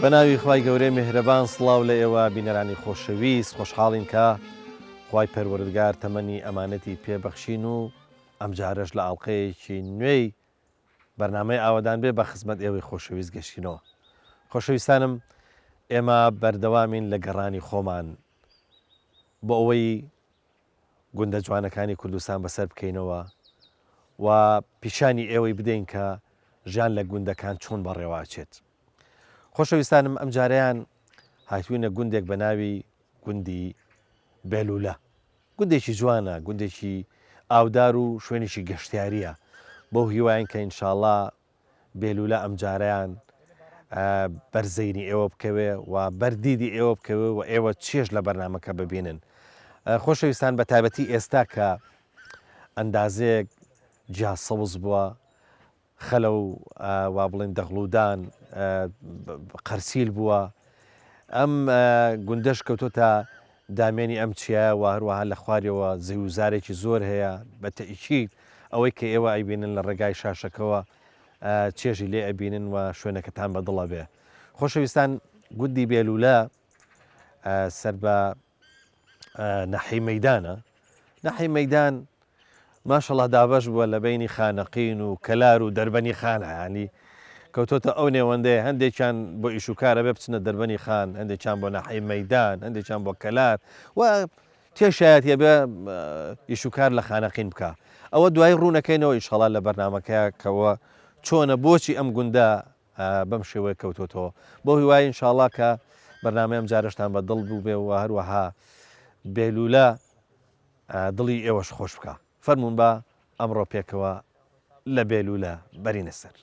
بەناوی خوای گەورەی میهرەبان سڵاو لە ئێوە بینەرانی خۆشەویست خۆشحاڵین کە خوای پەروەردگار تەمەنی ئەمانەتی پێبەخشین و ئەم جارەش لە ئاڵلقەیەکی نوێی بەرنامەی ئاوادان بێ بە خزمەت ئێوەی خۆشەویست گەشتینەوە. خۆشەویستانم ئێمە بەردەوامین لە گەڕانی خۆمان بۆ ئەوەی گوندە جوانەکانی کوردستان بەسەر بکەینەوە و پیشانی ئێوەی بدەین کە ژیان لە گوندەکان چۆن بەڕێواچێت. خۆشەویستانم ئەم جاریان هاتووینە گوندێک بە ناوی گوندی بێلوولە. گوندێکی جوانە، گوندێکی ئاودار و شوێنێکی گەشتیاریە بۆ هیواین کە ئینشاءڵڵا بێلوولە ئەم جاریان بەرزەینی ئێوە بکەوێ و بەردیدی ئێوە بکەوێ و ئێوە چێژ لە بەرنامەکە ببینن. خۆشەویستان بە تایبەتی ئێستا کە ئەندازەیەک جیاسەوز بووە، خەلە و وا بڵێن دەغڵودان قەرسیل بووە، ئەم گوندەش کەوتۆتە دامێنی ئەم چیە و هەروەها لە خوارەوە زەویوزارێکی زۆر هەیە بە تەئیکید ئەوەی کە ئێوە ئەیبینن لە ڕێگای شاشەکەەوە چێژی لێ ئەبینن و شوێنەکەتان بەدڵە بێ. خۆشەویستان گوندی بێلوولە سەر بە نەحی مەیدانە. نەحی مەیدان ماشەڵڵا دابەش بووە لە بینی خانەقین و کەلار و دەربەنی خانە، ینی کەوتۆتە ئەو نێوەندەیە هەندێکیان بۆ ئیشوکارە بێ بچنە دەربەنی خان، هەندێکیان بۆ نەحی مەیدان، هەندێکیان بۆ کەلار و تێشایەت هەبێ ئیشوکار لە خانەقین بکە. ئەوە دوای ڕوونەکەینەوە ئینشاڵڵا لە بەرنامەکەیە کەوە چۆنە بۆچی ئەم گوندە بەم شێوەیە کەوتۆتەوە بۆ هیوای ئینشاڵڵا کە بەرنامەی ئەم جارەشتان بە دڵ بوو بێ و هەروەها بێلوولە دڵی ئێوەش خۆش بکە. فەرمونون بە ئەمڕۆ پێکەوە لە بێلوولە بەرینە سەر.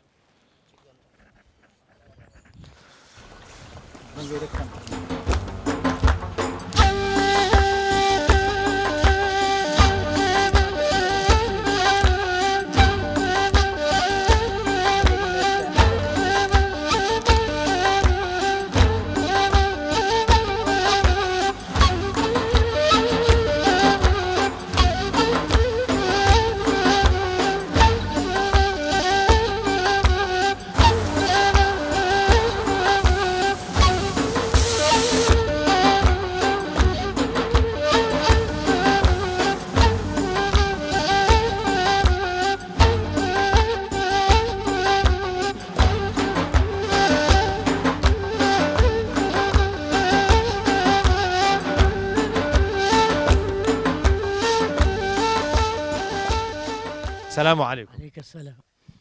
السلام عليكم. عليك السلام.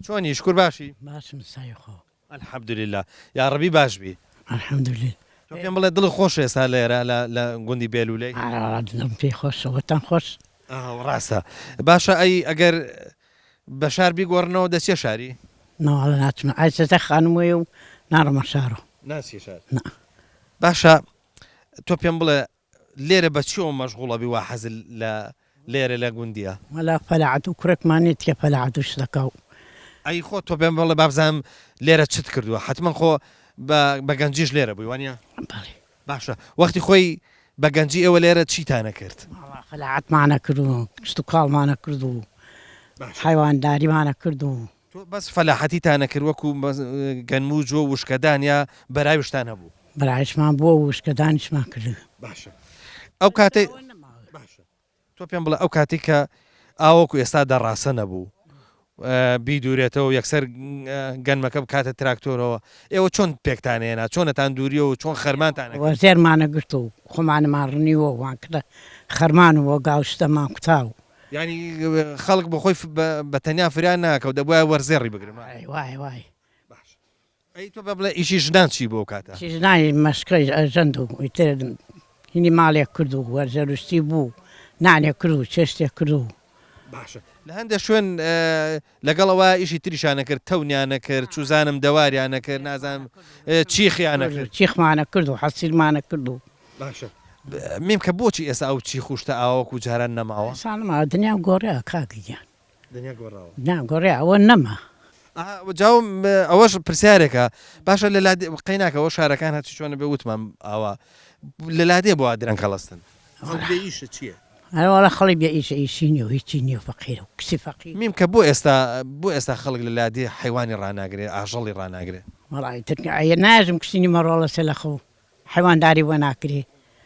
شلوني شكور باشي؟ باشم سايخو. الحمد لله. يا ربي باش بي. الحمد لله. كم بڵێ دڵ خۆشە ئێستا لێرە لە گوندی بێلوولەی؟ دڵم پێی خۆشە وەتان خۆش. ڕاستە. باشە ئەی ئەگەر بە شار بیگۆڕنەوە دەچێ شاری؟ ناوەڵە ناچمە ئایسەتە خانمووی و ناڕەمە شارۆ. ناچێ شار؟ نا. باشە تۆ پێم بڵێ لێرە بە چیەوە مەشغوڵە بی وا حەزل لە لێرە لە گوندیە؟ وەلا فەلاعەت و کوڕێکمانێت کە فەلاعەت و شتەکە و. ئەی خۆ تۆ پێم بڵێ بابزانم لێرە چت کردووە؟ حتمما خۆ بە گەنجیش لێرە بووی وانە؟ بەڵێ. باشە وەختی خۆی بە گەنجی ئێوە لێرە چیتانە کرد؟ فەلاعەتمانە کرد و شت و کاڵمانە کرد و حیوانداریمانە کرد و. تۆ بەس فەلاحەتیتانە کرد وەکو گەنموج و وشکەدان یا بەراویشتان هەبوو؟ بەرایشمان بووە و وشکەدانیشمان کرد. باشە ئەو کاتێ باشە تۆ پێم بڵێ ئەو کاتی کە ئاوەکو ئێستا دەڕاستە نەبوو بیدورێتەوە یەکسەر گەنمەکە بکاتە تراکتۆرەوە ئێوە چۆن پێکتانێنا چۆنەتان دووریە و چۆن خەرمانتانە وەزێرمانە گرت و خۆمانمان ڕنیوە وان کردە خەرمان وە گاوشتەمان کوتاو. ینی خەڵک بە خۆی بەتەنیا فریان ناکەوت دەبواە وەرزێڕی بگرن. وای وای. ئەی تۆ بە بڵێ ئیشی ژنان چی بۆ کاتە؟ ژنانی مەشقەی ئەژەند و ئیتر هینی ماڵێک کرد و وەرزەروستی بوو نانێک کرد و چێشتێک کرد و. باشە لە هەندێک شوێن لەگەڵەوە ئیشی تریشانە کرد تەونیانە کرد چوزانم دەواریانە کرد نازانم چیخیانە کرد چیخمانە کرد و حەسیرمانە کرد و. باشە میم کە بۆچی ئێستا ئەو چی خوشتە ئاوەکو جاران نەماوە؟ سانما دنیا گۆڕەیە کاکیان. دنیا گۆڕاوە. نا گۆڕێ ئەوە نەما. جاوم ئەوەش پرسیارێکە باشە لە لادێ قەیناکەەوە شارەکان هەچی چۆنە بێ وتمان ئاوا لە لادێ بۆ درەنگ هەڵەستن ئیشە چییە؟ ئەوەڵە خەڵی بێ ئیشە ئیشی نیە و هیچی نییە فەقیرە و کسی فەقیر. میم کە بۆ ئێستا خەڵک لە لادێ حیوانی ڕناگرێ ئاژەڵی ڕناگرێ؟ وڵی ترکە ناژم کشتنی مەڕۆڵەسە لە خۆ حیوانداری بۆ ناکرێ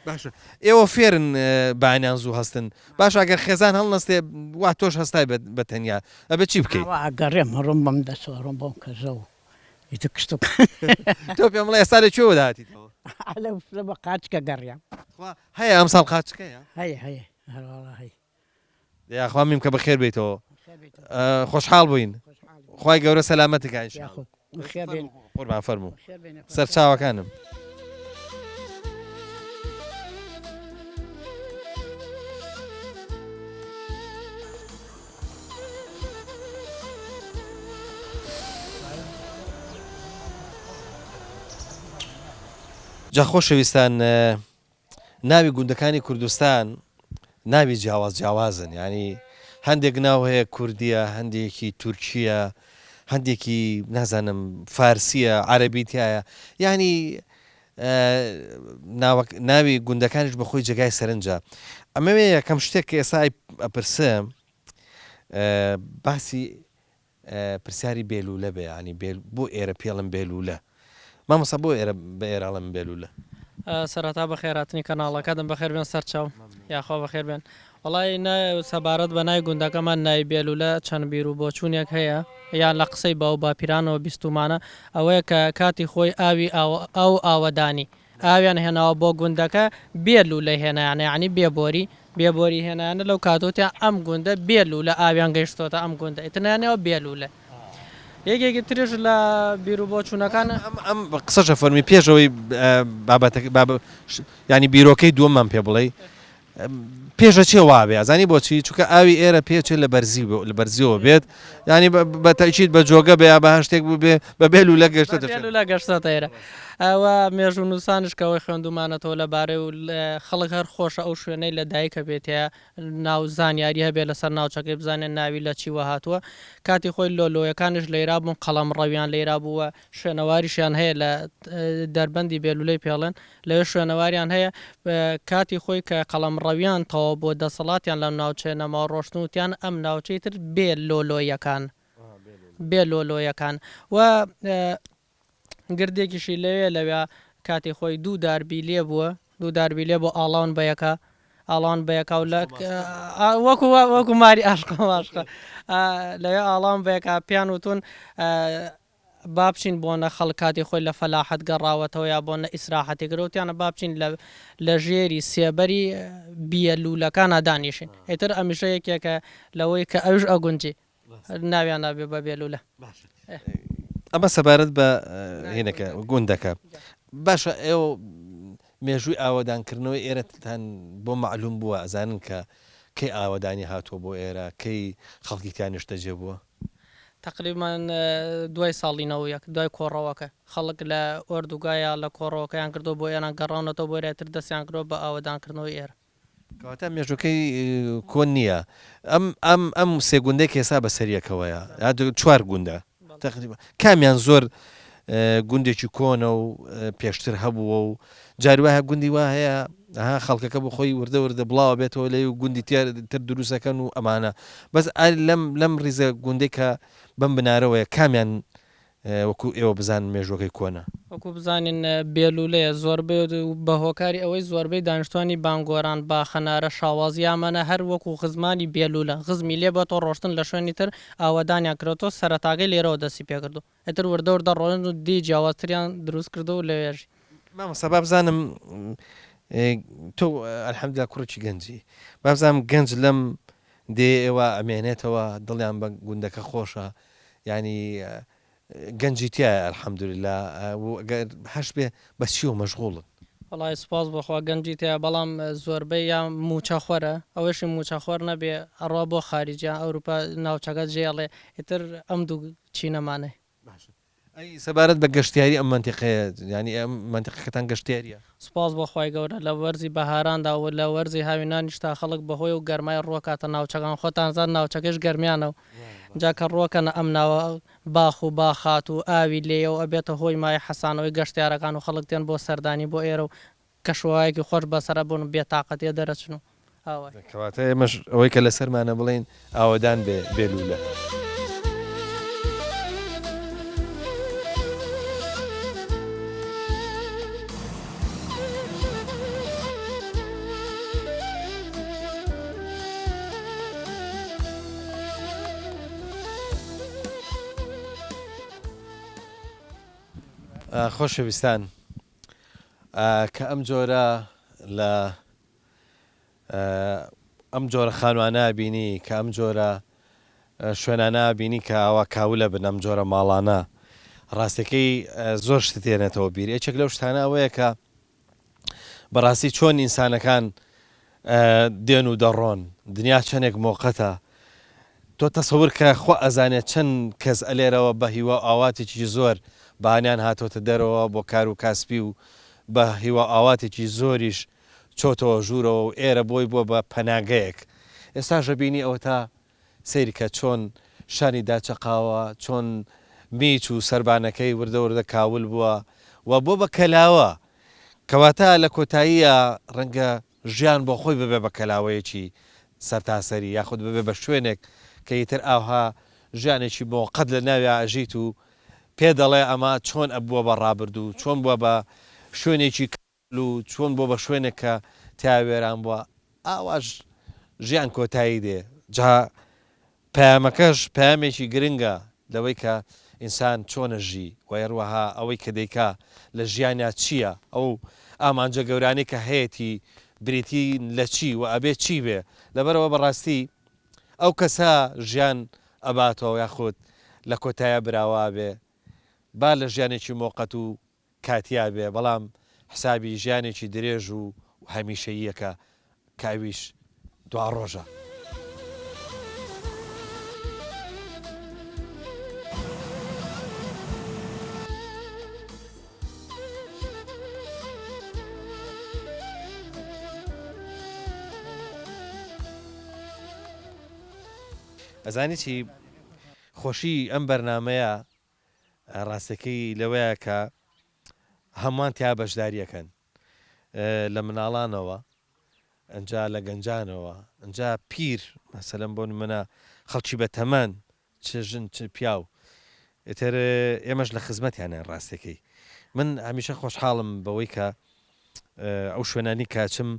باشە ئێوە فێرن بانیان زوو هەستن باش ئەگەر خێزان هەڵنەستێ وا تۆش هەستای بە تەنیا ئەبێ چی بکەیت ئەگەڕێم هەڕۆم بەم دەسۆڕم بۆم کەزە و ئیتر کشت تۆ پێم بڵێ ئێستا لەکوێوە داهاتیتەوە لە بە قاچکە گەڕیام هەیە ئەمساڵ قاچکەیە هەیە هەیە هەروەڵا هەیە یاخوا میم کە بەخێر بیتەوە خۆشحاڵ بووین خی گەورە سەلامەتەکان قوربان فەرموو سەرچاوەکانم جا خۆشەویستان ناوی گوندەکانی کوردستان ناوی جیاوازن ینی هەندێک ناو هەیە کوردیە هەندێکی تورکیە هەندێکی نازانم فارسیە عەرەبیتایە ینی ناوی گوندەکانیش بەخۆی جێگای سەرنجە ئەمەوێ یەکەم شتێک کە ئێستا ئەپرسم باسی پرسیاری بێلوولە بێ ینی بۆ ئێرە پێڵم بێلوولە مامۆستا بۆ ئێرە بە ئێراڵم بێلوولە سەرەتا بە خێراتنی کەناڵەکەدەم بەخێر بێن سەرچاو یاخوا بەخێر بێن وڵی سەبارەت بە نای گوندەکەمان نای بێلوولە چەند بیر و بۆچوونێک هەیە یان لە قسەی باو باپیرانەوە بیستمانە ئەوەیە کە کاتی خۆی ئاوی ئەو ئاوەدانی ئاویان هێناوە بۆ گوندەکە بێلوولە هێنایانە ینی بێبۆری هێنانە لەو کاتۆتیان ئەم گوندە بێلوولە ئاویان گەیشتۆتە ئەم گوندە ئیترنیانەوە بێلوولە یەکێکی ترش لە بیر و بۆچوونەکان ئەم قسەشە فەرمی پێشەوەی ینی بیرۆکەی دووەممان پێ بڵێ پێشە چێ وابێ ئەزانی بۆچی چونکە ئاوی ئێرە پێچێت لە بەرزیەوە بێت ینی بە تاکید بە جۆگە بێ بە هەشتێک بێ بە بێلوولە گەشتە ئێرە ئەوە مێژوو نووسانشکەوەی خوێندومانەتەوە لەبارەی و خەڵک هەر خۆشە ئەو شوێنەی لە دایکە بێتەیە ناو زانیاری هەبێ لەسەر ناوچەکەی بزانێن ناوی لە چیوە هاتووە کاتی خۆی لۆلۆیەکانش لەیرا بوون قەڵەم ڕەویان لەیرا بووە شوێنەواریشیان هەیە لە دەربەندی بێلوولەی پێڵێن لەوێ شوێنەواریان هەیە کاتی خۆی کە قەڵەم ڕەویان تەواو بۆ دەسەڵاتیان لەم ناوچێ نەماوە ڕۆشتنوتیان ئەم ناوچەی تر بێ لۆلۆیەکان و گردێکیشی لەوێ کاتی خۆی دوو داربی لێ بووە ئاڵاون بەیەکە و وەکو ماری ئاشقە لەوێ ئاڵام بەیەکە پیان وتون بابچین بۆنە خەڵک کاتی خۆی لە فەلاحەت گەڕاوەتەوە یا بۆنە ئیسراحەتی گرەوتیانە بابچین لە ژێری سێبەری بیەلوولەکانە دانیشین ئیتر ئەمیشە یەکێکە لەوەی کە ئەوش ئەگونجی ناویان نابێ بە بێلوولە ئەمە سەبارەت بە هێنەکە گوندەکە باشە ئێوە مێژووی ئاوەدانکردنەوەی ئێرەتان بۆ معلوم بووە ئەزانن کە کەی ئاوەدانی هاتووە بۆ ئێرە کەی خەڵکیتیانیش دەجێ بووە تقریبان دوای ساڵینەوە یەک دوای کۆڕەوەکە خەڵک لە ئۆردوگایە لە کۆڕەوەکەیان کردو بۆ ئێران گەڕاونەتەوە بۆ ئێرەتر دەستیان کردۆ بە ئاوەدانکردنەوەی ئێرە کەواتە مێژوەکەی کۆن نییە ئەم سێ گوندەی ئێستا بەسەریەکەوەیە چوار گوندە تقریبا کامیان زۆر گوندێکی کۆنە و پێشتر هەبووە و جاروایە گوندی وا هەیە خەڵکەکە بۆ خۆی وردە بڵاوە بێتەوە لێ و گوندی تر دروستەکەن و ئەمانە بەس لەم ریزە گوندێک کە بەم بنارەوەیە کامیان وەکو ئێوە بزان مێژوەکەی کۆنە وەکو بزانین بێلوولەیە زۆربەی بە هۆکاری ئەوەی زۆربەی دانیشتوانی بانگۆران باخەنارە شاوازی ئامانە هەر وەکو خزمانی بێلوولە خزمی لێ بەتۆ ڕۆشتن لە شوێنی تر ئاوەدانیان کردەوە سەرەتاگەی لێرەوە دەستی پێکردو ئەتر وردە ڕۆژن و دی جیاوازتریان دروست کردو و لەوێژی مامۆستا با بزانم تۆ ئەلحەمدولیلا کوڕێکی گەنجی با بزانم گەنج لەم دێ ئێوە ئەمێنێتەوە دڵیان بە گوندەکە خۆشە ینی گەنجی تایە ئەلحەمدولیلا هەش بێ بە چیوە مەشغوڵن وڵای سوپاس بەخوا گەنجی تایە بەڵام زۆربەی یان موچەخۆرە ئەوەشی موچەخۆر نەبێ ئەڕوا بۆ خارجیان ئەوروپا ناوچەکە جێڵێ ئیتر ئەم دوو چینەمانەی ئەی سەبارەت بە گەشتیاری ئەم منتیقەیە ینی ئەم منتیقەکەتان گەشتیاریە سوپاس بەخوای گەورە لە وەرزی بەهاراندا و لە وەرزی هاوینانیشتا خەڵک بەهۆی و گەرمای ڕۆکاتە ناوچەکان خۆتانزان ناوچەکەش گەرمیانە و جاکە ڕۆکەنە ئەم ناوە باخ و باخات و ئاوی لێەوە ئەبێتە هۆی مای حەسانەوەی گەشتیارەکان و خەڵک تێن بۆ سەردانی بۆ ئێرە و کەشوایەکی خۆش بەسەرە بوون بێتاقەتێ دەرەچن و کەواتە ئێمەش ئەوەی کە لەسەرمانە بڵێن ئاوەدان بێلوولە خۆشەویستان کە ئەم جۆرە لە ئەم جۆرە خانوانە بینی کە ئەم جۆرە شوێنانە بینی کە ئەوە کاولە بن ئەم جۆرە ماڵانە ڕاستەکەی زۆر شت تێنێتەوە بیر یەکێک لەو شتانە ئەوەیە کە بەڕاستی چۆن ئینسانەکان دێن و دەڕۆن دنیا چەندێک مۆقەتە تۆ تەسەور کە خۆ ئەزانێت چەند کەس ئەلێرەوە بە هیوا ئاواتێکی زۆر بەهانیان هاتۆتە دەرەوە بۆ کار و کاسبی و بە هیوا ئاواتێکی زۆریش چۆتەوە ژوورەوە و ئێرە بۆی بۆ بە پەناگەیەک ئێستاژە بینی ئەوە تا سەیری کە چۆن شانی داچەقاوە چۆن میچ و سەربانەکەی وردە وردە کاول بووە و بۆ بە کەلاوە کەواتە لە کۆتاییە ڕەنگە ژیان بۆ خۆی ببێ بە کەلاوەیەکی سەرتاسەری یاخود ببێ بە شوێنێک کە ئیتر ئاها ژیانێکی بۆ قەت لە ناوی ئاژیت و پێ دەڵێ ئەمە چۆن ئەبووە بە ڕابردوو چۆن بووە بە شوێنێکی کەل و چۆن بۆ بە شوێنێک کە تاوێران بووە ئاواش ژیان کۆتایی دێ جا پەیامەکەش پەیامێکی گرنگە لەوەی کە ئینسان چۆنە ژی و هەروەها ئەوەی کە دەیکا لە ژیانیا چییە ئەو ئامانجە گەورانی کە هەیەی بریتی لە چی و ئەبێت چی بێ لەبەرەوە بەڕاستی ئەو کەسە ژیان ئەباتەوە یاخود لە کۆتایە براوا بێ با لە ژیانێکی مۆقەت و کاتیا بێ بەڵام حسابی ژیانێکی درێژ و هەمیشەییەکە کاویش دوا ڕۆژە. ئەزانی چی خۆشی ئەم بەرنمەیە ڕاستەکەی لەوەیە کە هەمووان تیا بەشداریەکەن لە مناڵانەوە ئەجا لە گەنجانەوە ئەجا پیر مەسەلەن بۆ منە خەڵکی بە تەمەەن چ ژن چ پیا و ئێتر ئێمەش لە خزمەتیانە ڕاستەکەی من هەمیشە خۆشحاڵم بەوەی کە ئەو شوێنانی کاچم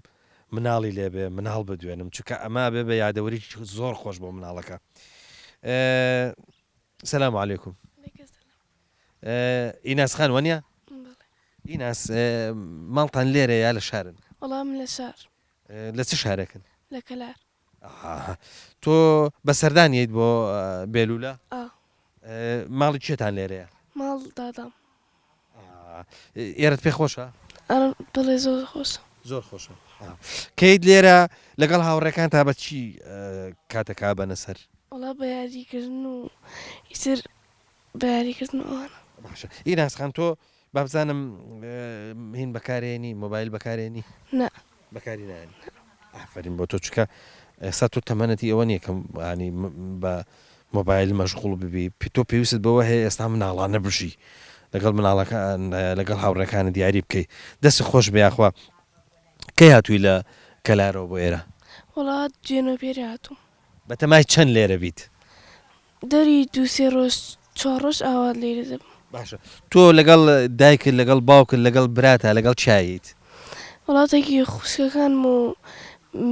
مناڵی لێبێ مناڵ بدوێنم چکە ئەما بێ بە یادەوەری زۆر خۆش بۆ مناڵەکە. سلام علیکم ئیناس خان وەنیە؟ ئیناس ماڵتان لێرە یا لە شارن؟ وەڵام لە شار. لە چ شارێکن؟ لە کەلار. تۆ بە سەردانیت بۆ بێلوولە؟ ماڵی چێتان لێرەیە؟ ماڵ دادام. ئێرت پێ خۆشە؟ بڵێ زۆر خۆشە. زۆر خۆشە. کەیت لێرە لەگەڵ هاوڕێکان تا بە چی کاتەکا بەنە سەر؟ وڵا بە یاریکردن و ئیتر بە یاریکردن ئەوانە. باشە ئیناس خان تۆ با بزانم هین بەکارێنی مۆبایل بەکارێنی؟ نە بەکاری نانی. ئافرین بۆ تۆ چکە ئێستا تۆ تەمەنەتی ئەوە نییە کەم ینی بە مۆبایل مەشغوڵ ببی تۆ پێویست بەوە هەیە ئێستا مناڵانە بژی لەگەڵ مناڵەکان لەگەڵ هاوڕەکانە دیاری بکەیت دەست خۆش بەیاخوا کەی هاتووی لە کەلارەوە بۆ ئێرە؟ وڵات دوێنە پێری هاتوو. بە تەمای چەند لێرە بیت؟ دەری دووسێ ڕۆژ چوار ڕۆژ ئاوات لێرە دەبم. باشە تۆ لەگەڵ دایکت لەگەڵ باوکت لەگەڵ براتە لەگەڵ چاییت؟ وڵاتێکی خوشکەکانم و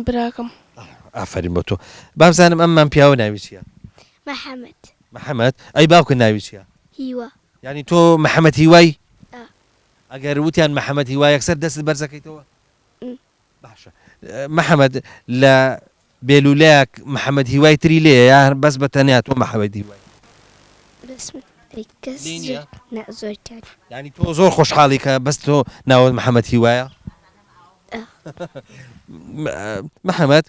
براکەم. ئافرین بۆ تۆ با بزانم ئەممان پیاوە ناوی چییە؟ محەممەد. محەممەد ئەی باوکت ناوی چییە؟ هیوە. ینی تۆ محەممەد هیوای؟ ئەگەر وتیان محەممەد هیوای یەکسەر دەست بەرزەکەیتەوە؟ باشە محەممەد لە بێلوولەیەک محەممەد هیوای تری لێ یان بەس بە تەنیا تۆ محەممەد هیوای؟ زۆر ینی تۆ زۆر خۆشحاڵی کە بەس تۆ ناوت محەممەد هیوایە؟ محەممەد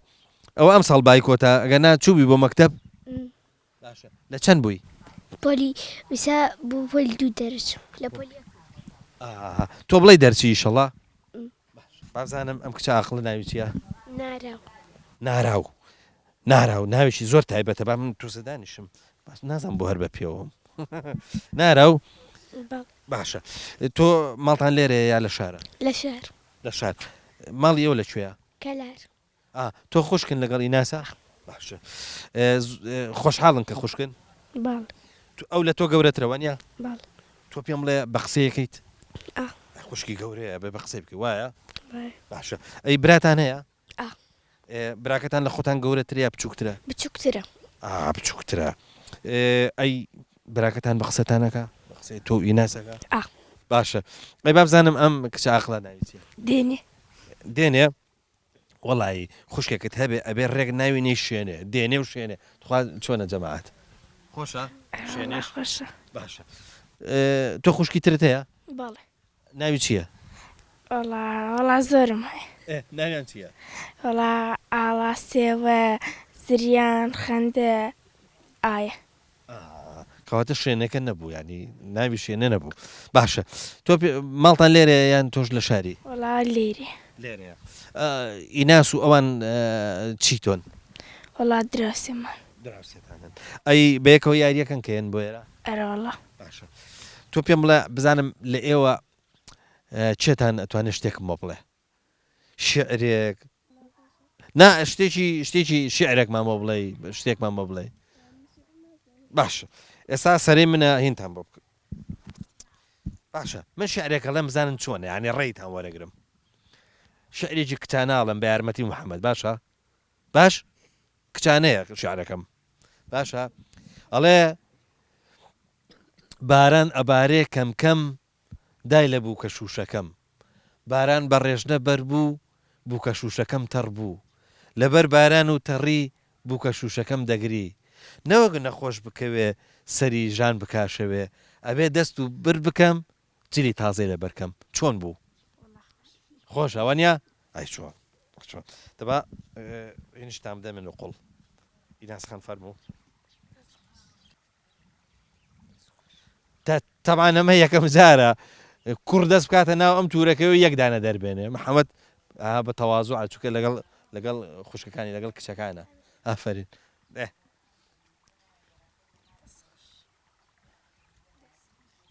ئەوە ئەم ساڵ بای کۆتا ئەگەنا چووبی بۆ مەکتەب؟ باشە لە چەند بووی؟ پۆلی ویسا بۆ پۆلی دوو دەرچ لە پۆلی تۆ بڵێ دەرچی ئیشەڵا؟ بازانم ئەم کچە عاقڵە ناوی چییە؟ ناراو. ناراو ناوێکی زۆر تایبەتە با من تووسە دانیشم نازانم بۆ هەر بە پێوەم ناراو. باشە تۆ ماڵتان لێرە یا لە شارە؟ لە شار. لە شار ماڵی ئێوە لەکوێیە؟ کەلار. تۆ خوشکن لەگەڵ ئیناسە؟ باشە خۆشحاڵن کە خوشکن؟ باڵ. ئەو لە تۆ گەورەترەوە نیە؟ باڵ. تۆ پێم بڵێ بە قسەیەکەیت؟ خوشکی گەورەیە بێ بە قسەی بکەی وایە؟ باشە ئەی براتان هەیە؟ براکەتان لە خۆتان گەورەتر یا بچووکترە؟ بچووکترە. بچووکترە. ئەی براکەتان بە قسەتانەکە بە قسەی تۆ ئیناسەکە؟ باشە ئەی با بزانم ئەم کچە ئاقلا ناوی چییە دێنێ دێنێ وەڵی خوشکێکت هەبێ ئەبێ ڕێک ناوی نەی شوێنێ دێنێ و شوێنێ تخوا چۆنە جەماعەت خۆشە شوێنێش خۆشە باشە تۆ خوشکی ترت هەیە باڵێ ناوی چییە وڵا زۆرم هەیە ناویان چییە وڵا ئاڵا سێوە زریان خەندە ئایا کەواتە شوێنەکە نەبوو ینی ناوی شوێنە نەبوو باشە تۆ ماڵتان لێرە یان تۆش لە شاری وڵا لێرێ لێرەیە ئیناس و ئەوان چی تۆن وڵا دراسێمان دراوسێتانن ئەی بەیەکەوە یاریەکەن کەێن بۆ ئێرە ئەرەوەڵا باشە تۆ پێم بڵێ بزانم لە ئێوە چێتان ئەتوانێت شتێکم بۆ بڵێ شعرێک نا شتێکی شعرێکمان بۆ بڵێ شتێکمان بۆ بڵێ باشە ئێستا سەرەی منە هینتان بۆ بکە باشە من شعرێکە لەم بزانن چۆنە ینی ڕێیتان وەرەگرم شعرێکی کتاناڵم بە یارمەتی محەممەد باشە باش کچانەیە شعرەکەم باشە ئەڵێ باران ئەبارێ کەم کەم دای لە بوو کە شوشەکەم باران بە ڕێژنە بەر بوو بوو کە شوشەکەم تەڕ بوو لەبەر باران و تەڕی بوو کە شوشەکەم دەگری نەوەک نەخۆش بکەوێ سەری ژان بکاشەوێ ئەبێ دەست و بر بکەم جلی تازەی لە بەرکەم چۆن بوو خۆش ئەوەنیا ئای چۆن دەبا هێنشتام دە من و قوڵ ئیناسخان فەرموو تەبان ئەمە یەکەم جارە کوڕ دەست بکاتە ناو ئەم تورەکەەوە یەکدانە دەربێنێ محەممەد بە تەواازوع چووکە لەگەڵ خوشکەکانی لەگەڵ کچەکانە ئافرین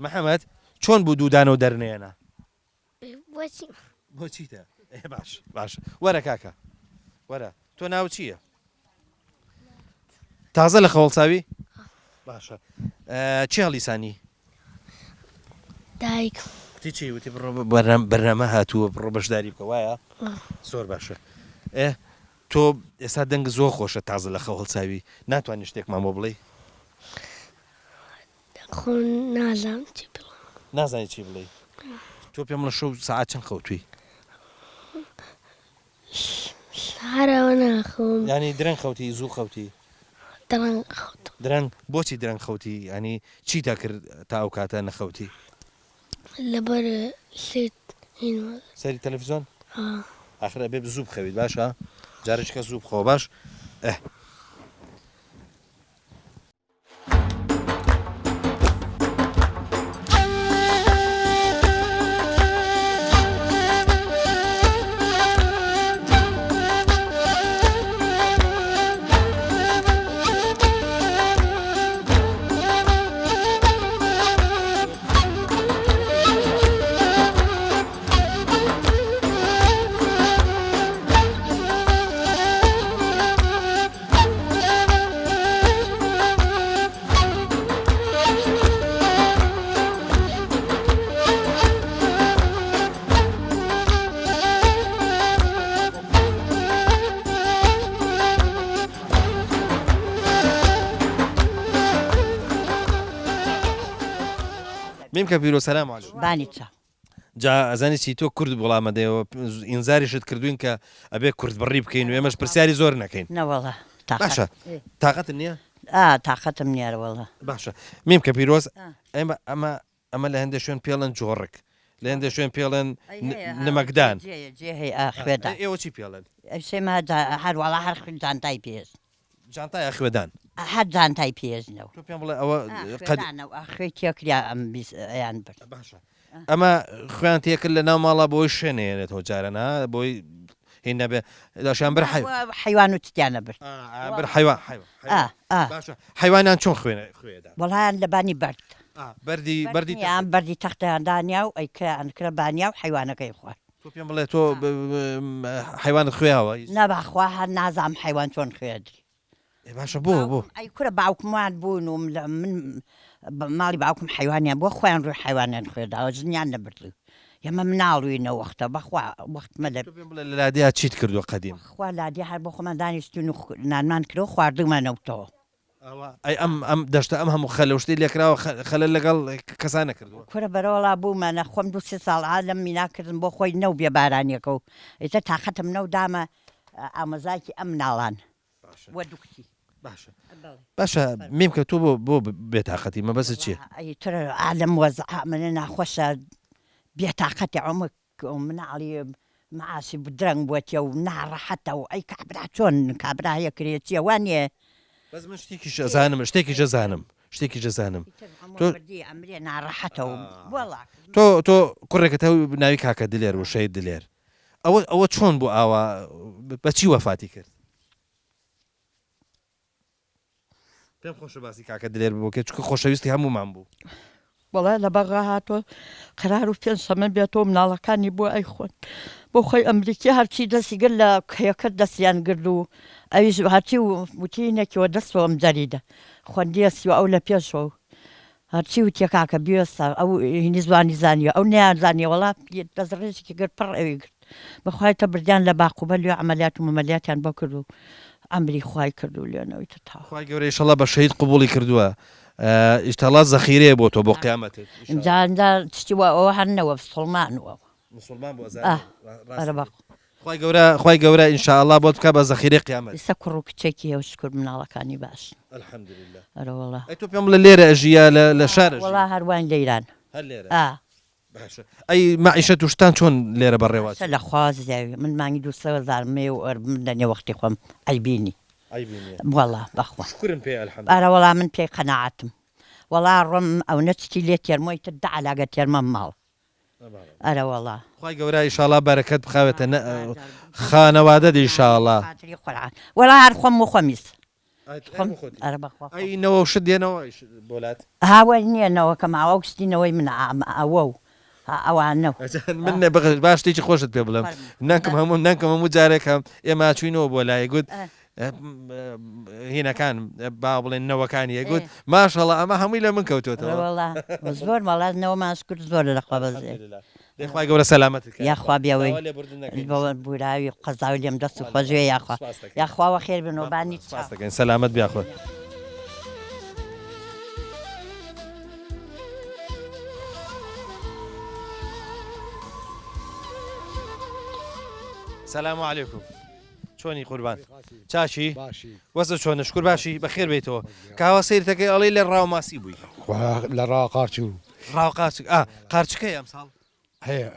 محەممەد چۆن بوو دوودانەوە دەرنێنە بۆ چیتە باش وەرە کاکە وەرە تۆ ناو چییە تازە لە خەوڵساوی باشە چی هەڵیسانی دایک تی چی وتی بەرنامە هاتووە بڕۆ بەشداری بکە وایە زۆر باشە تۆ ئێستا دەنگ زۆر خۆشە تازە لە خەوڵساوی ناتوانانی شتێکمان بۆ بڵێ نازانم چی بڵێ نازانی چی بڵێ تۆ پێم لە شەو سەعات چەند خەوتووی هەرەوە ناخۆم ینی درەنگ خەوتی زوو خەوتی دەڵنگ خەوت درەنگ بۆچی درەنگ خەوتی ینی چی تا کرد تا ئەو کاتە نەخەوتی لەبەر سێت هینوە سەری تەلەڤیزۆن ئاخرە بێ زوو بخەویت باشە جارێککە زوو بخەوە باش مێمکە پیرۆ سەلام عەلیکم بانی چا جا ئەزانی چی تۆ کورد وەڵامە دەیەوە ئینزاریشت کردوین کە ئەبێ کورد بڕی بکەین و ئێمەش پرسیاری زۆر نەکەین نەوەڵە باشە تااقەتن نییە تااقەتم نیارەوەڵە باشە مێمکە پیرۆز ئەمە لە هەندێک شوێن پێڵەن جۆڕک لە هەندێک شوێن پێڵەن نمەکدان خوێدا ئێوە چی پێڵەن سێمە هەروەڵا هەر جانتای پێز جانتای ئەخوێدان هەر جانتای پێزنەوە تۆ پێم بڵێ ئەوە ئەخوێ تێکریا ئەم یان برد باشە ئەمە خوێن تێکرد لە ناو ماڵە بۆی شوێنێنێتەوە جارەنا بۆی هین نەبێ داشیان بەر حیوان و تیانە برد بەر حیوان باشە حیوانیان چۆن خوێدا وەڵیان لە بانی برد بەردی یان بەردی تەختەیاندانیا و ئەیکیان کرە بانیا و حیوانەکەی خوارد تۆ پێم بڵێ تۆ حیوانت خوێاوە نەباخوا هەر نازام حیوان چۆن خوێدی باشە بۆ ئەی کورە باوکمان بوون و من ماڵی باوکم حیوانیان بۆ خۆیان ڕووی حیوانیان خوێداوە زنیان نەبردو ئێمە مناڵوینە وەختە بەخوا وەختمە لە بڵێ لە لادیا چیت کردووە قەدیم خوا لادی هەر بۆ خۆمان دانیشتون و نانمان کرد و خواردومانەوتەوە ئەی ئەم دەشتە ئەم هەموو خەلە شتێ لێکراوە خەلە لەگەڵ کەسان نەکردووە کورە بەرەوەڵا بوومانە خۆم 2 ساڵ عالم میناکردن بۆ خۆی نەو بێ بارانێکە و ئێتە تااقەتم نەو دامە ئامۆزاکی ئەم ناڵان وە دووکتی باشە میم کە تۆ بۆ بێتاقەتی مەبەست چییە؟ ئەیتر عالم وەزع منە ناخۆشە بێتاقەتی عمک مناڵی معاسی بدرەنگ بووەتە و ناڕەحەتە و ئەی کابرا چۆن کابرا هەیە کرێتیە وانە بەس من شتێکی ژەزانم ئەمرێ ناڕەحەتە و تۆ کوڕێکت هەو ناوی کاکە دلێر و شەید دلێر ئەوە چۆن بوو ئاوا بەچی وەفاتی کرد؟ پێم خۆشە باسی کاکە دلێر بوو کە چکە خۆشەویستی هەمومان بوو وڵای لە بەغا هاتۆ قرار و پێنج سەمە بێتەوە مناڵەکانی بۆ ئەی خۆن بۆ خۆی ئەمریکی هەرچی دەستی گر لە کەیەکەت دەستیان گرد و ئەویش هاتی و وتینێکیەوە دەستەوە ئەم جەریدە خوندیەسی و ئەو لە پێشەوە هەرچی وتیە کاکە بیێستا ئەو هینی زوانی زانیە ئەو نەیانزانیە وڵا دەزڕێژێکی گرت پڕ ئەوی گرت بەخوایتە بردیان لە باقوبە لێ عملیات و مەمەلیاتیان بۆ کرد و ئەمری خوای کرد و لێنەوەی تا خوای گەورە ئیشەڵا بە شەهید قبوڵی کردووە ئیشتەڵا زەخیرەیە بۆ تۆ بۆ قیامەتت جاندا تشتی ئەوە هەرنەوە مسلمانەوە مسلمان بۆ ئەرە خی گەورە ئینشاءالله بۆ بکە بە زەخیرەی قیامەت ئێستا کوڕ و کچێکی هێوش کرد مناڵەکانی باش الحەمدولله ئەرەوەڵا ئەی تۆ پێم بڵێ لێرە ئەژیا لە شارە وڵا هەروان لە ئیران هەر لێرە باشە ئەی مەعیشەت و شتان چۆن لێرە بەڕێوە لە خوازیاوی من مانگی 200,000 مێ و من لەنێ وەختی خۆم ئەیبینی وڵا بەخوا شکرم پێ الحەمدولله ئەرەوەڵا من پێی قەناعەتم وڵا ڕۆم ئەو نەچتی لێ تێرمۆی تر دا علاگە تێرمە ماڵ ئەرەوەڵا خی گەورە ئیشاڵا بەرەکەت بخاوێتە خانەوادەت ئیشاڵا وەڵا هەر خۆم و خۆمیست ئەرە بەخوا ئەینەوە و شت دێنەوە بۆلات هاوە نییەنەوە کە ماوە گشتینەوەی من ئەوە و ئەوانەوە من باش شتێکی خۆشت پێ بڵم ناکەم هەموو جارێکم ئێمە چوینەوە بۆ لای گوت هینەکان با بڵێن نەوەکانی یەگوت ماشەڵە ئەمە هەمووی لە من کەوتوێتەوە زۆر مەڵاتنەوە ماسکرد زۆر لەخوا بەزێ دەخوای گەورە سەلامەت یاخوا بیاوەی بوراوی قەزاوی لێم دەست و خۆزوێ یاخوا یاخواوە خێر بنەوەبانی دەکەین سەلامەت بیاخۆ سلام علیکم چۆنی قوربان چاچی وەزە چۆنە شکر باشی بەخێر بێتەوە کاوا سیرتەکەی ئەڵێ لە ڕاوماسی بووی لە ڕاقارچوو قارچکەی ئەم ساڵ هەیە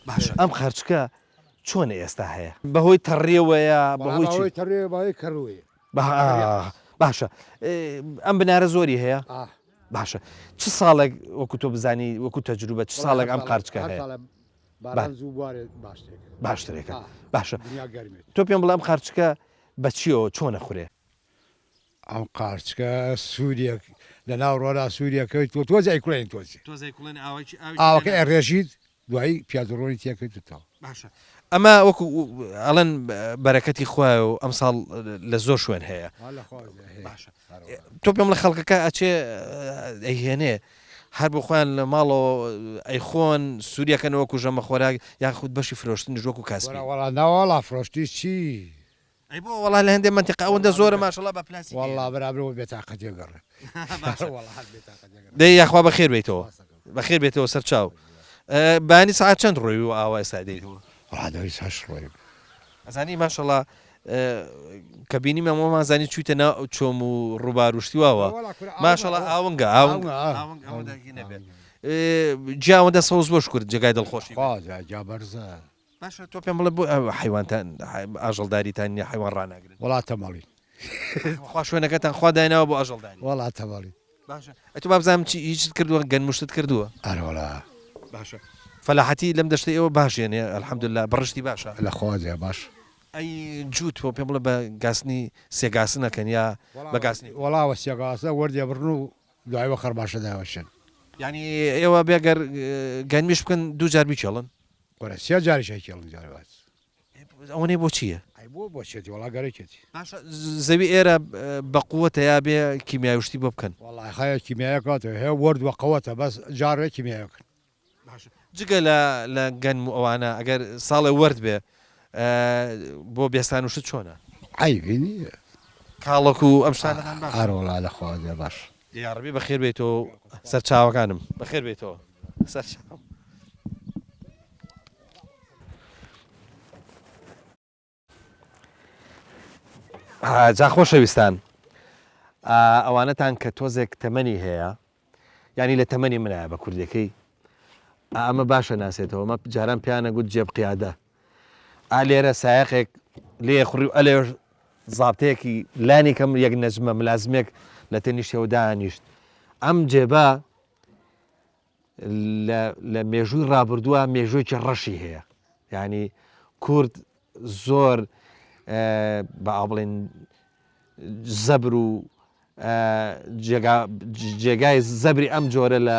باشە ئەم قارچکە چۆنە ئێستا هەیە بەهۆی تەڕێوەیە بەهۆی تەڕێ کەڕوێ باشە ئەم بنارە زۆری هەیە باشە چ ساڵێک وەکو تۆ بزانی وەکو تەجروبە چ ساڵێک ئەم قارچکە هەیە باشترێکە باشە تۆ پێم بڵام قارچکە بەچیەوە چۆنە خوێ ئەم قارچکە سووریەک لە ناو ڕۆدا سووریەکەی تۆ تۆزای کوڵێن تۆچی ئاوەکە ئەڕێژیت دوایی پیادڕۆنی تێکەوتەوە باشە ئەمە وەکو ئەڵەن بەرەکەتی خوای و ئەم ساڵ لە زۆر شوێن هەیە تۆ پێم لە خەڵکەکە ئەچێ ئەیهێنێ هەر بۆ خۆیان لە ماڵەوە ئەیخۆن سووریەکەن وەکو ژەمە خۆراک یاخود بەشی فرۆشتن ژۆک و کاسبی ناوەڵا فرۆشتی چی ئەی بۆ وڵا لە هەندێک منتیقە ئەوەندە زۆرە ماشەڵا بە پلاسی وەڵا بەرابرەوە بێتاقەتێ گەڕێ دەی یاخوا بەخێر بێتەوە بەخێر بێتەوە سەر چاو بانی ساعت چەند ڕۆی و ئاوا ئێستا دەیتەوە ڕادەوەی ساش ڕۆی ئەزانی ماشەڵا کە بینی مەمەمان زانی چویتە ناو چۆم و ڕووباروشتی واوە ماشەڵا ئاونگە جیاوەندە سەوز بۆ شکرد جێگای دڵخۆشی بەرزە باشە تۆ پێم بڵێ بۆ حیوانتان ئاژەڵداریتان یا حیوان ڕناگرن وڵاتە مەڵی خوا شوێنەکەتان خوا دایناوە بۆ ئاژەڵدانی وڵاتە مەڵی باشە ئەتو بابزانم چی هیچت کردووە گەنمشتت کردووە ئەرەوەڵا باشە فەلاحەتی لەم دەشتە ئێوە باشێنێ الحەمدوللا بڕشتی باشە لە خوازێ باش ئەی جووت بۆ پێم بڵێ بە گاسنی سێگاسنەکەن یا بە گاسنی وڵاوە سێگاسە وەردێ بڕن و دوایوە خەرباشە داوەشن ینی ئێوە بێگەر گەنمیش بکەن دوو جار بیچێڵن وەرە سێ جاریشە کێڵن جارواز ئەوەنێ بۆ چییە؟ بۆ بۆچێتی وڵا گەرەێتی زەوی ئێرە بە قووەتە یا بێ کیمیاوشتی بۆ بکەن وڵای خایە کیمیایەکاتەوە هەیە وەرد وە قەوەتە بەس جارێ کیمیایەکەن جگە لە گەنم و ئەوانە ئەگەر ساڵێ وەرد بێ بۆ بێستان وشت چۆنە؟ ئەیبینی کاڵک و ئەم شتانەکان باش هەروەڵا لە خوا باش یاڕبی بەخێر بێتەوە سەر چاوەکانم بەخێر بێتەوە سەر چاو جا خۆشەویستان ئەوانەتان کە تۆزێک تەمەنی هەیە ینی لە تەمەنی منایە بە کوردەکەی ئەمە باشە ناسێتەوە ئەمە جاران پیانە گوت جێب قیادە لێرە سایقێک لێ خوڕی و ئەلێ زابتەیەکی لانی کەم یەک نەجمە ملازمێک لە تەنیشتەوە دانیشت ئەم جێبە لە مێژووی ڕابردووە مێژوویکی ڕەشی هەیە ینی کورد زۆر بە ئاڵێن زەبر و جێگای زەبری ئەم جۆرە لە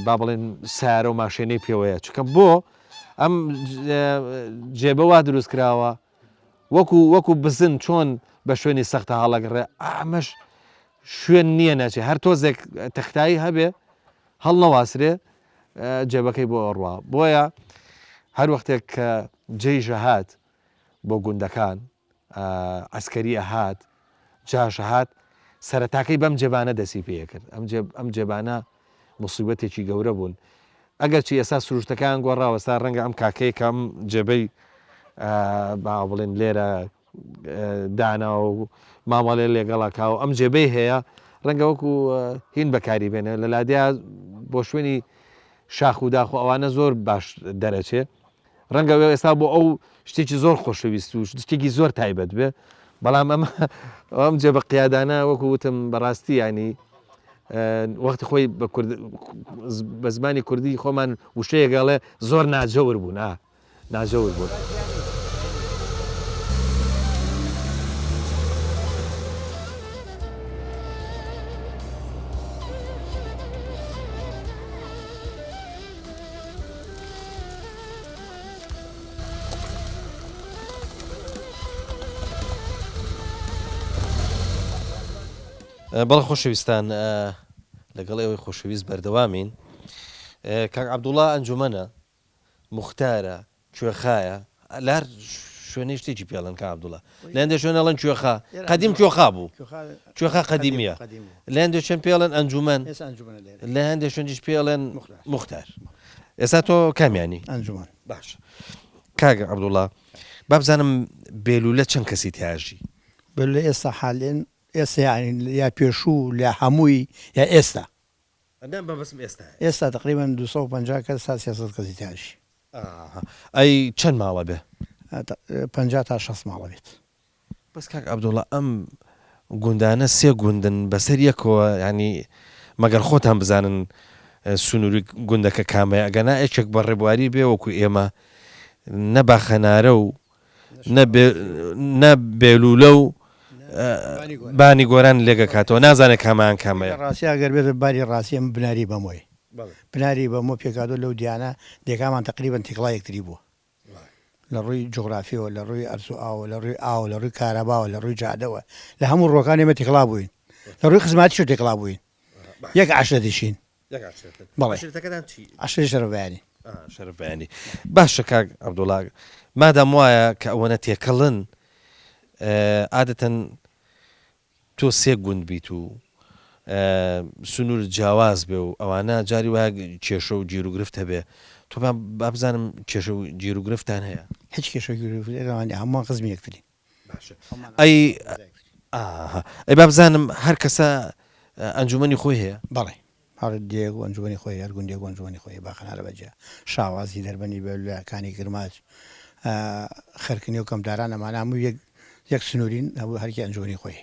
با بڵێن سارە و ماشێنەی پێوەیە چکە بۆ ئەم جێبە وا دروست کراوە وەکو بزن چۆن بە شوێنی سەختە هەڵەگەڕێ ئەمەش شوێن نییە ناچێت هەر تۆزێک تەختایی هەبێ هەڵ نەواسرێ جێبەکەی بۆ ئەڕوا بۆیە هەر وەختێک کە جێی ژەهات بۆ گوندەکان ئەسکەری ئەهات جاشە هات سەرەتاکەی بەم جێبانە دەسی پێ کرد ئەم جێبانە موسیبەتێکی گەورە بوون ئەگەر چی ئێستا سروشتەکان گۆڕاوەستا ڕەنگە ئەم کاکەی کەم جێبەی با بڵێن لێرە دانا و مامەڵێ لێگەڵاکاو ئەم جێبەی هەیە ڕەنگە وەکو هین بەکاری بێنێ لە لادیا بۆ شوێنی شاخ و داخ و ئەوانە زۆر باش دەرەچێ ڕەنگە ئێستا بۆ ئەو شتێکی زۆر خۆشەویست و شتێکی زۆر تایبەت بێ بەڵام ئەم جێبە قیادانە وەکو وتم بەڕاستی ینی وەختی خۆی بە زمانی کوردی خۆمان وشەیەگەڵێ زۆر ناجەور بوون ناجەور بوون. بەڵە خۆشەویستان لەگەڵ ئێوەی خۆشەویست بەردەوامین کاک عەبدوڵڵا ئەنجومەنە موختارە کوێخایە لار شوێنەی شتێکی پێڵەن کاک عەبدوڵڵا لە هەندێک شوێنە ئەڵەن کوێخا قەدیم کوێخا بوو کوێخا قەدیمیە لە هەندێک شوێن پێڵەن ئەنجومەن لە هەندێک شوێنیش پێڵێن موختار ئێستا تۆ کامیانی ئەنجومەن باش کاک عەبدوڵڵا با بزانم بێلولە چەند کەسی تیاژی بێلولە ئێستا حالێن ئێستا یا پێشوو لە هەمووی یا ئێستا ئێستا تقریبا 250 کەس تا 300 کەسی تیاژی ئەی چەند ماڵە بێ 50 تا 60 ماڵە بێت بەس کاک عەبدوڵڵا ئەم گوندانە سێ گوندن بەسەر یەکەوە ینی مەگەر خۆتان بزانن سنووری گوندەکە کامەیە ئەگەنا ئەچێک بە ڕێبواری بێ وەکو ئێمە نە باخەنارە و نە بێلولە و بانی گۆران لێگە کاتەوە نازانێت کامان کامەیە ڕاستی ئەگەر بێت باری ڕاستی ئەم بناری بەمۆی بناری بەمۆ پێکاتۆ لەو دیانە دێکامان تقریبا تیکڵا یەکتری بووە لە ڕووی جغرافیەوە لە ڕووی ئەرز و ئاوە لە ڕووی ئاو لە ڕووی کارەباوە لە ڕووی جادەوە لە هەموو ڕۆکان ئێمە تیکڵا بووین لە ڕووی خزماتیش تیکڵا بووین یەک عاشرە دەشین بەڵێ عاشرە شەرەفبەیانی شەرەفبەیانی باشە کاک عەبدوڵڵا مادام وایە کە ئەوەنە تێکەڵن عادەتەن تۆ سێ گوند بیت و سنوور جیاواز بێ و ئەوانە جاری وایە کێشە و گیر و گرفت هەبێ تۆ با بزانم کێشە و گیر و گرفتان هەیە هیچ کێشە هەمووان خزمی یەکترین ئەی با بزانم هەر کەسە ئەنجومەنی خۆی هەیە بەڵێ هەر دێک و ئەنجومەنی خۆی هەر گوندێک و ئەنجومەنی خۆی باخەنارە بەجێ شاوازی دەربەنی بێلولەکانی گرماج خەرکردنی و کەمداران ئەمانە هەموو یەک سنوورین هەبوو هەرکی ئەنجومەنی خۆی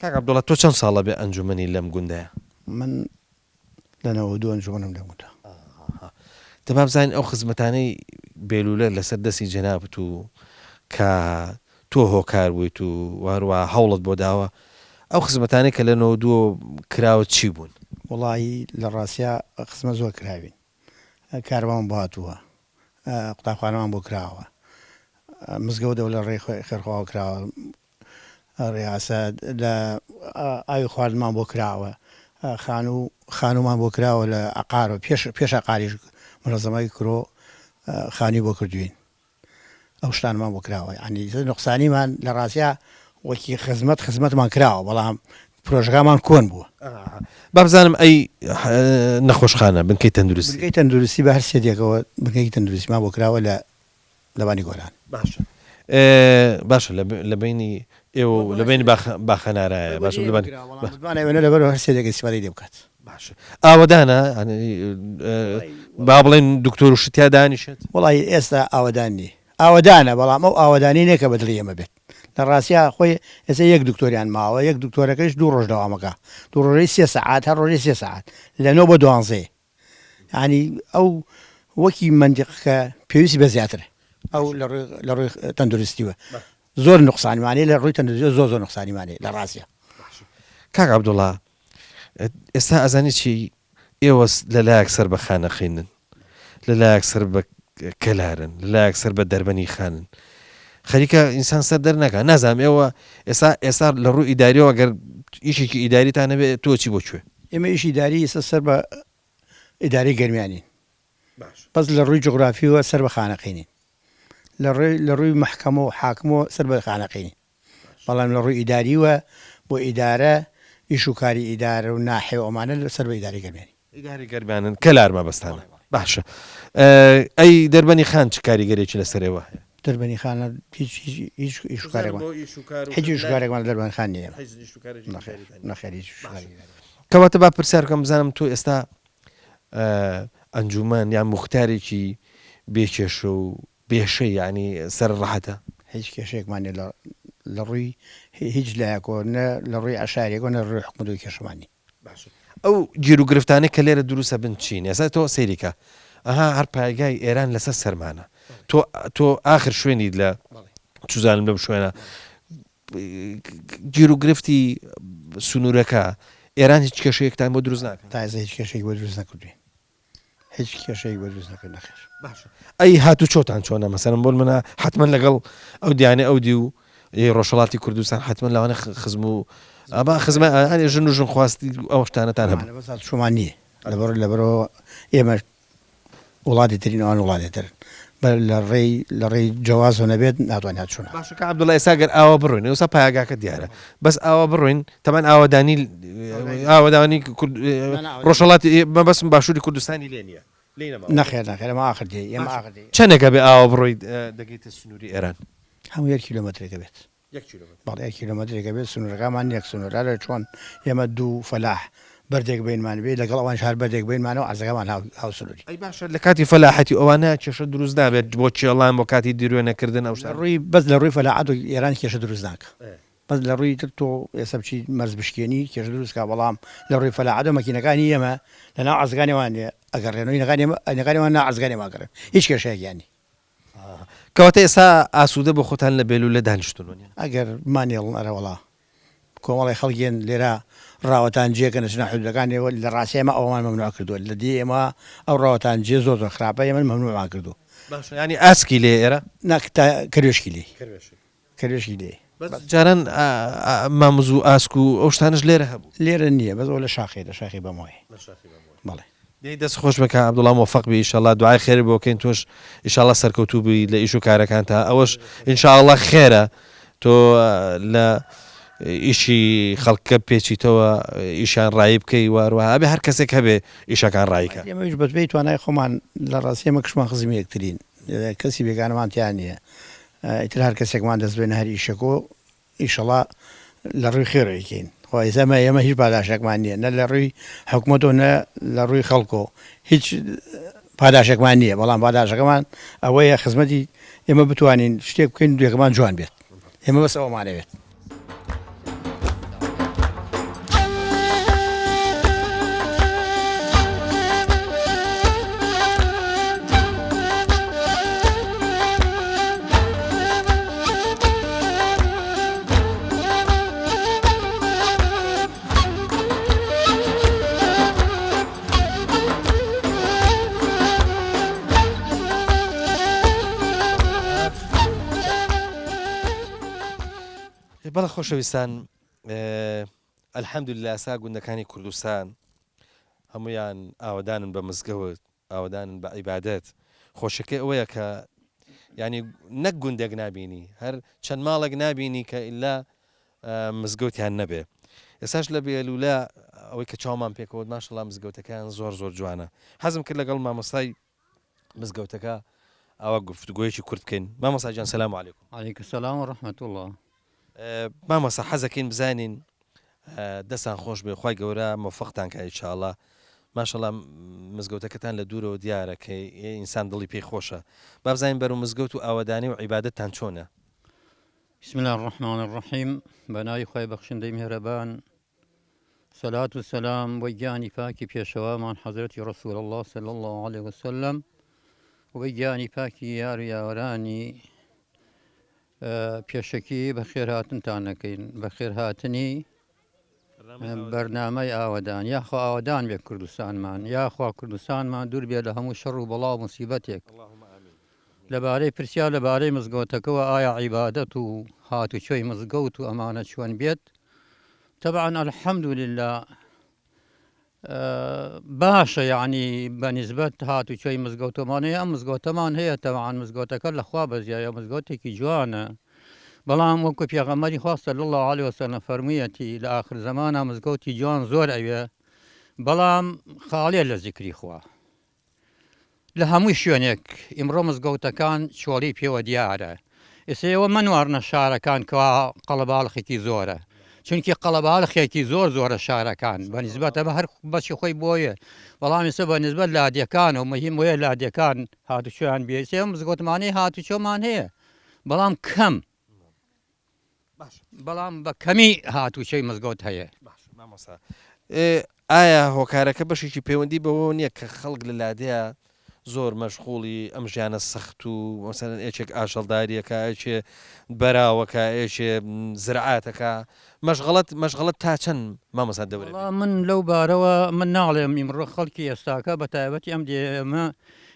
کاک عەبدوڵڵا تۆ چەند ساڵە بێ ئەنجومەنی لەم گوندەیە من لە 92 ئەنجومەنم لەم گوندە دەبا بزانین ئەو خزمەتانەی بێلولە لەسەر دەستی جەنابەت و کە تۆ هۆکار بوویت و واروە هەوڵت بۆ داوە ئەو خزمەتانەی کە لە 92 کراوە چی بوون وڵی لە ڕاستیا خزمە زۆر کراوین کارمان بۆ هاتووە قوتابخانەمان بۆ کراوە مزگەوت لە ڕێی خێرخواوە کراوە ڕێیاسە لە ئاوی خواردمان بۆ کراوە خانومان بۆ کراوە لە عقارەوە پێش عقاریش منەزەمای کرۆ خانی بۆ کردوین ئەو شتانمان بۆ کراوە ینی نقصانیمان لە ڕاستیا وەکی خزمەتمان کراوە بەڵام پرۆژەکەمان کۆن بووە با بزانم ئەی نەخۆشخانە بنکەی تەندروستی بنکەی تەندروستی بە هەر سێدێکەوە بنکەی تەندروستیمان بۆ کراوە لە لەبانی گۆران باشە باشە لە بینی ئێوە لە بینی باخەنارایە باشە وێنە لەبەر هەر سێدێک استیفادەی لێ بکات باشە ئاوەدانە با بڵێن دکتۆر و شتیا دانیشێت وڵی ئێستا ئاوەدانی ئاوەدانە بەڵام ئەو ئاوەدانی نێکە بەدڵی ئێمە بێت لە ڕاستیا خۆی ئێستا یەک دکتۆریان ماوە یەک دکتۆرەکەش 2 ڕۆژ داوامەکە 2 ڕۆژەی 3 سەعات هەر ڕۆژی 3 سەعات لە 9 بۆ 12 ینی ئەو وەکی منطقەکە پێویستی بە زیاترە ئەو لە ڕووی تەندروستیوە زۆر نقصانیمانێ لە ڕووی تەندروستی زۆر نقصانیمانێ لە ڕاستە کاک عەبدوڵڵا ئێستا ئەزانی چی ئێوە لەلایەک سەر بە خانەخینن لەلایەک سەر بە کەلارن لەلایەک سەر بە دەربەنی خانن خەریکە ئینسان سەر دەرنەکە نازانم ئێوە ئێستا لە ڕووی ئیداریەوە ئەگەر ئیشێکی ئیداریتان نەبێت تۆچی بۆکوێ ئێمە ئیشی داری ئێستا سەر بە ئیداری گەرمیانین بەس لە ڕووی جغرافیوە سەر بە خانەقینین لە ڕووی محکەمە و حاکمەوە سەر بە خانەقینین بەڵام لە ڕووی ئیداریوە بۆ ئیدارە ئیش و کاری ئیدارە و ناحێ و ئەمانە سەر بە ئیداری گەرمیانی ئیداری گەرمیانن کەلار مەبەستانە باشە ئەی دەربەنی خان چ کاریگەرێکی لەسەرەوە هەیە دەربەنی خانە هیچ ئیشکارێکمان هیچ ئیشکارێکمان لە دەربەن خان نییە نەخێری کەواتە با پرسیار بکەم بزانم تۆ ئێستا ئەنجومەن یان مختارێکی بێکێشە و بێشەی ینی سەر ڕەحەتە هیچ کێشەیەکمانێ لە ڕووی هیچ لایەکۆ نە لە ڕووی عشارێکۆ نە ڕووی حکومەت و کێشەمانی ئەو گیر و گرفتانەی کە لێرە دروستە بن چین ئێستا تۆ سەیریکە ئەها هەر پایگای ئێران لەسەر سەرمانە تۆ ئاخر شوێنی لە چوزانم لەم شوێنە گیر و گرفتی سنوورەکە ئێران هیچ کێشەیەکتان بۆ دروست ناکەن تازە هیچ کێشەیەک بۆ دروست نەکردوین هیچ کێشەیەک بۆ دروست نەکرد نەخێر ئەی هاتوو چۆتان چۆنە مەسەرم بۆ منە حتمما لەگەڵ ئەو دیانە ئەو دی و ڕۆژهەڵاتی کوردستان حتمما لەوانە خزم و ئەبا خزمە هەنێ ژن و ژن خواستی ئەو شتانەتان هەبوو شومان نییە لەبەرەوە ئێمە وڵاتی ترین ئەوان وڵاتی تر لە ڕێی جیاواز نەبێت ناتوانین هات چوونە باشەکە عەبدوڵڵا ئێستا گەر ئاوا بڕۆین ئێستا پایگاکە دیارە بەس ئاوا بڕۆین تەمان ئاوەدانی ڕۆژهەڵاتی مەبەستم باشووری کوردستانی لێ نییە نەخێر ئەمە ئاخر دێ ئێمە ئاخر دێ چەندێکە بێ ئاوا بڕۆی دەگەیتە سنووری ئێران هەموو 1 کیلۆمەترێکە بێت بەڵێ 1 کیلۆمەترێکە بێت سنوورەکەمان یەک سنوورە لە چۆن ئێمە دوو فەلاح بەردێک بینمان بێت لەگەڵ ئەوان شار بەردێک بینمانەوە ئازەکەمان هاو سنووری ئەی باشە لە کاتی فەلاحەتی ئەوانە کێشە دروست نابێت بۆ چێڵان بۆ کاتی دیروێنەکردن ئەو ڕووی بەس لە ڕووی فەلاحەت و ئێران کێشە دروست ناکە بەس لە ڕووی تر تۆ ئێستا بچی مەرز بشکێنی کێشە دروستکە بەڵام لە ڕووی فەلاحەت و مەکینەکانی ئێمە لەناو عەزگانیوان ئەگەڕێنەوەی نەکانیەوەیان نا عەزگانیەوەگەڕێن هیچ کێشەیەکیانی کەواتە ئێستا ئاسوودە بۆ خۆتان لە بێلو لە دانیشتنەوە ئەگەر مانێڵن ئەرەوەڵا کۆمەڵی خەڵگێن لێرە ڕاوەتان جێکە نەچنە حدودەکانەوە لە ڕاستی ئێمە ئەومان مەمنوع کردووە لە دی ئێمە ئەو ڕاوەتان جێ زۆر خراپە ئێمە مەمنوعمان کردو ینی ئاسکی لێ ئێرە کەروێشکی لێ کەروێشکی لێ جاران مامز و ئاسک و ئەو شتانش لێرە هەبوو لێرە نییە بەزەوە لە شاخی بەمەوەی بەڵێ دەی دەست خۆش بکە عەبدوڵڵا مۆفەق بی ئینشاءڵڵا دوعای خێر بۆکەین تۆش ئینشاءڵڵا سەرکەوتوو بی لە ئیش و کارەکان تا ئەوەش ئینشاءڵڵا خێرە تۆ لە ئیشی خەڵکە پێچیتەوە ئیشان ڕایی بکەی واروها بێ هەر کەسێک هەبێ ئیشەکان ڕایکە ئێمەش بەتبێت توانای خۆمان لە ڕاستی ئێمە کشمان خزمی یەکترین کەسی بێگانەمانتیان نییە ئیتر هەر کەسێکمان دەست بێنە هەر ئیشەکۆ ئیشەڵا لە ڕووی خێرەکەین خۆزەمە ئێمە هیچ پاداشێکمان نییە نە لە ڕووی حکوومەتەوە نە لە ڕووی خەڵکۆ هیچ پاداشێکمان نییە بەڵام پاداشەکەمان ئەوەیە خزمەتی ئێمە بتوانین شتێک بکەین دوێکمان جوان بێت ئێمە بەس ئەومانەوێت بەڵە خۆشەویستان ئەلحەمدولillah ئاسا گوندەکانی کوردستان هەمویان ئاوەدانن بە مزگەوت ئاوەدانن بە عیبادەت خۆشەکەی ئەوەیە کە ینی نەک گوندێک نبینی هەر چەند ماڵێک نبینی کە ئللا مزگەوتیان نەبێ. ئێساش لە بێلولا ئەوەی کە چاومان پێکەوت ماشەڵا مزگەوتەکان زۆر جوانە. حەزم کرد لەگەڵ مامۆستای مزگەوتەکە ئەوە گفتوگویەکی کورت بکەین. مامۆستا جان سەلام عەلیکوم. عليك السلام ورحمة الله. مامۆستا حەزەکەین بزانین دەستان خۆش بێ، خوای گەورە مۆفەقتان کە ئینشاءڵڵا. ماشەڵا مزگەوتەکەتان لە دوورەوە دیارە کە ئینسان دڵی پێی خۆشە. با بزانین بەرەو مزگەوت و ئاوەدانی و عیبادەتتان چۆنە؟ بسم الله الرحمن الرحيم. بناي خوي بخشندي مهربان، صلاة والسلام ويجاني فاكي بيشوامان حضرة رسول الله صلى الله عليه وسلم، ويجاني فاكي يا وراني بيشكي بخير هاتن تانكين بخير هاتني برنامج آودان. يا خو آودان بيا كردستان مان، يا خو كردستان مان دور بيا لهمو شر وبلا ومصيبتك. لبارەی پرسیا لەبارەی مزگەوتەکەەوە ئایا عیبادەت و هاتوچۆی مزگەوت و ئەمانە چۆن بێت؟ طبعا الحەمدولله باشە، یعنی بەنسبەت هاتوچۆی مزگەوتەمانەیە ئەم مزگەوتەمان هەیە. طبعا مزگەوتەکە لەخوا بەزیایە مزگەوتێکی جوانە، بەڵام وەکو پێغەمبەری خوا صلی الله عليه وسلم فەرموویەتی لە ئاخر زەمانە مزگەوتی جوان زۆر ئەوێ، بەڵام خاڵێ لە زیکری خوا. لە هەمووی شوێنێک ئیمڕۆ مزگەوتەکان چۆڵی پێوە دیارە. ئێسێەوە منوارنە شارەکان کەوا قەڵەباڵخێکی زۆرە، چونکی قەڵەباڵخێکی زۆرە شارەکان بەنسبەتە بە هەر بەچی خۆی بۆیە، بەڵام ئێستا بەنسبەت لادیەکان و مەهیم وەیە لادیەکان هاتوچۆیان بێ. مزگەوتمانەی هاتوچۆمان هەیە بەڵام کەم، بەڵام بە کەمی هاتوچۆی مزگەوت هەیە. ئایا هۆکارەکە بەشێکی پەیوەندی بەوە نییە کە خەڵک لە لادەیە زۆر مەشغوڵی ئەم ژیانە سەخت و مەسەلەن ئێچێک ئاژەڵداریەکە، ئەیچێ بەراوەکە، ئێچێ زرعاتەکە، مەشغەڵەت تا چەند مامۆستا دەورێت؟ من لەو بارەوە من ناڵێم ئیمڕۆ خەڵکی ئێستاکە بە تایبەتی ئەم دێمە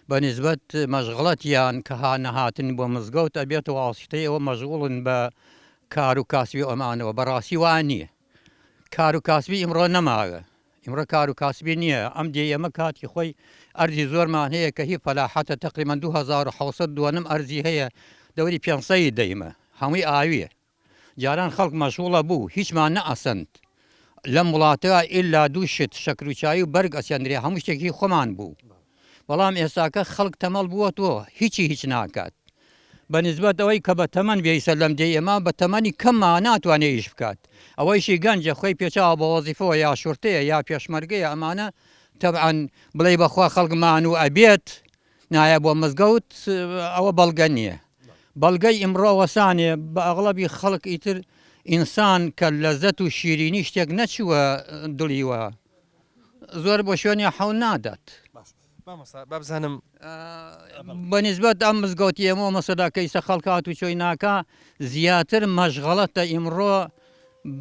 بەنسبەت مەشغڵەتیان کە نەهاتن بۆ مزگەوت ئەبێتەوە واسیتەی ئەوە مەشغوڵن بە کار و کاسبی ئەمانەوە. بەڕاستی وان نییە، کار و کاسبی ئیمڕۆ نەماوە، ئیمڕۆ کار و کاسبی نییە. ئەم دێ ئێمە کاتی خۆی ئەرزی زۆرمان هەیە کە هی فەلاحەتە تقریبا 2700 دووەنم ئەرزی هەیە، دەوری 500 دەیمە، هەمووی ئاویە. جاران خەڵک مەشغوڵە بوو، هیچمان نەئەسند لەم وڵاتەوە ئیلا دوو شت شەکروچایی و بەرگ ئەسێنرێ، هەموو شتێکی خۆمان بوو. بەڵام ئێستاکە خەڵک تەمەڵ بووەتەوە، هیچ ناکات. بەنسبەت ئەوەی کە بە تەمەن بێیسە لەم دێ ئێمە بە تەمەنی کەمما ناتوانێت ئیش بکات. ئەوەیشی گەنجە خۆی پێچاوە بە وەزیفەوە یا شورتەیە یا پێشمەرگەیە، ئەمانە طبعا بڵێ بەخوا خەڵکمان و ئەبێت نایە بۆ مزگەوت، ئەوە بەڵگە نییە. بەڵگەی ئیمڕۆ وەسانێ بە ئەغڵەبی خەڵک ئیتر ئینسان کە لەزەت و شیرینی شتێک نەچووە دڵیوە زۆر بۆ شوێنی حەول نادات. بابزانم بەنسبەت ئەم مزگەوتی ئێمە مەسەداکەیسە خەڵک هاتوچۆی ناکا زیاتر مەشغەڵەتە ئیمڕۆ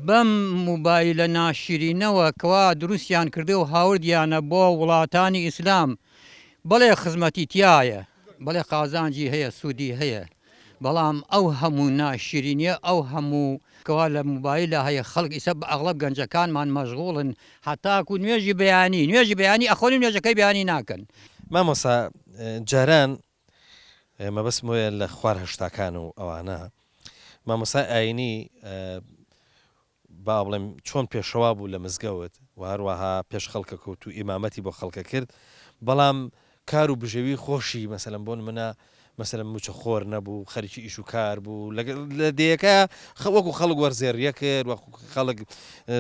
بەم موبایلە ناشرینەوە کەوا دروستیان کردێ و هاوردیانە بۆ وڵاتانی ئیسلام. بەڵێ خزمەتی تایە، بەڵێ قازانجی هەیە، سوودی هەیە، بەڵام ئەو هەموو ناشرینیە ئەو هەموو کەوا لە موبایلە هەیە خەڵک ئیسە بە ئەغڵب گەنجەکانمان مەشغوڵن، هەتاکو نوێژی بەیانی ئەخۆنی نوێژەکەی بەیانی ناکەن. مامۆستا جاران ئێمە بەسم وەیە لە خوار هەشتاکان و ئەوانە مامۆستا ئاینی با بڵێم چۆن پێشەوا بوو لە مزگەوت و هەروەها پێش خەڵکە کەوت و ئیمامەتی بۆ خەڵکە کرد، بەڵام کار و بژێوی خۆشی مەسەلەن بۆ نمونە مەسەلەن موچە خۆر نەبوو، خەریکی ئیش و کار بوو، لە دەیەکە وەکو خەڵک وەرزێڕیە کرد، وەکو خەڵک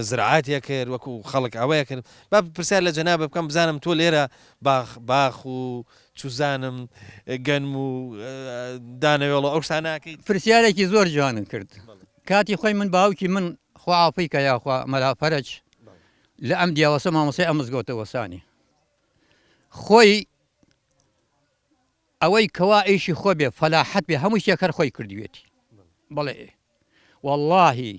زرعاتیە کرد، وەکو خەڵک ئەوەیە کرد. با پرسیار لە جەنابە بکەم بزانم تۆ لێرە باخ و چوزانم گەنم و دانەوێڵە ئەو شتاناکەیت؟ پرسیارێکی زۆر جوانم کرد. کاتی خۆی من باوکی من خواعافی کە یاخوا مەلافەرج لە ئەم دیاوەسە مامۆسای ئەم مزگەوتە وەسانی خۆی ئەوەی کەوا ئیشی خۆ بێ فەلاحەت بێ هەموو شتێک هەر خۆی کردوێتی. بەڵێ واللهی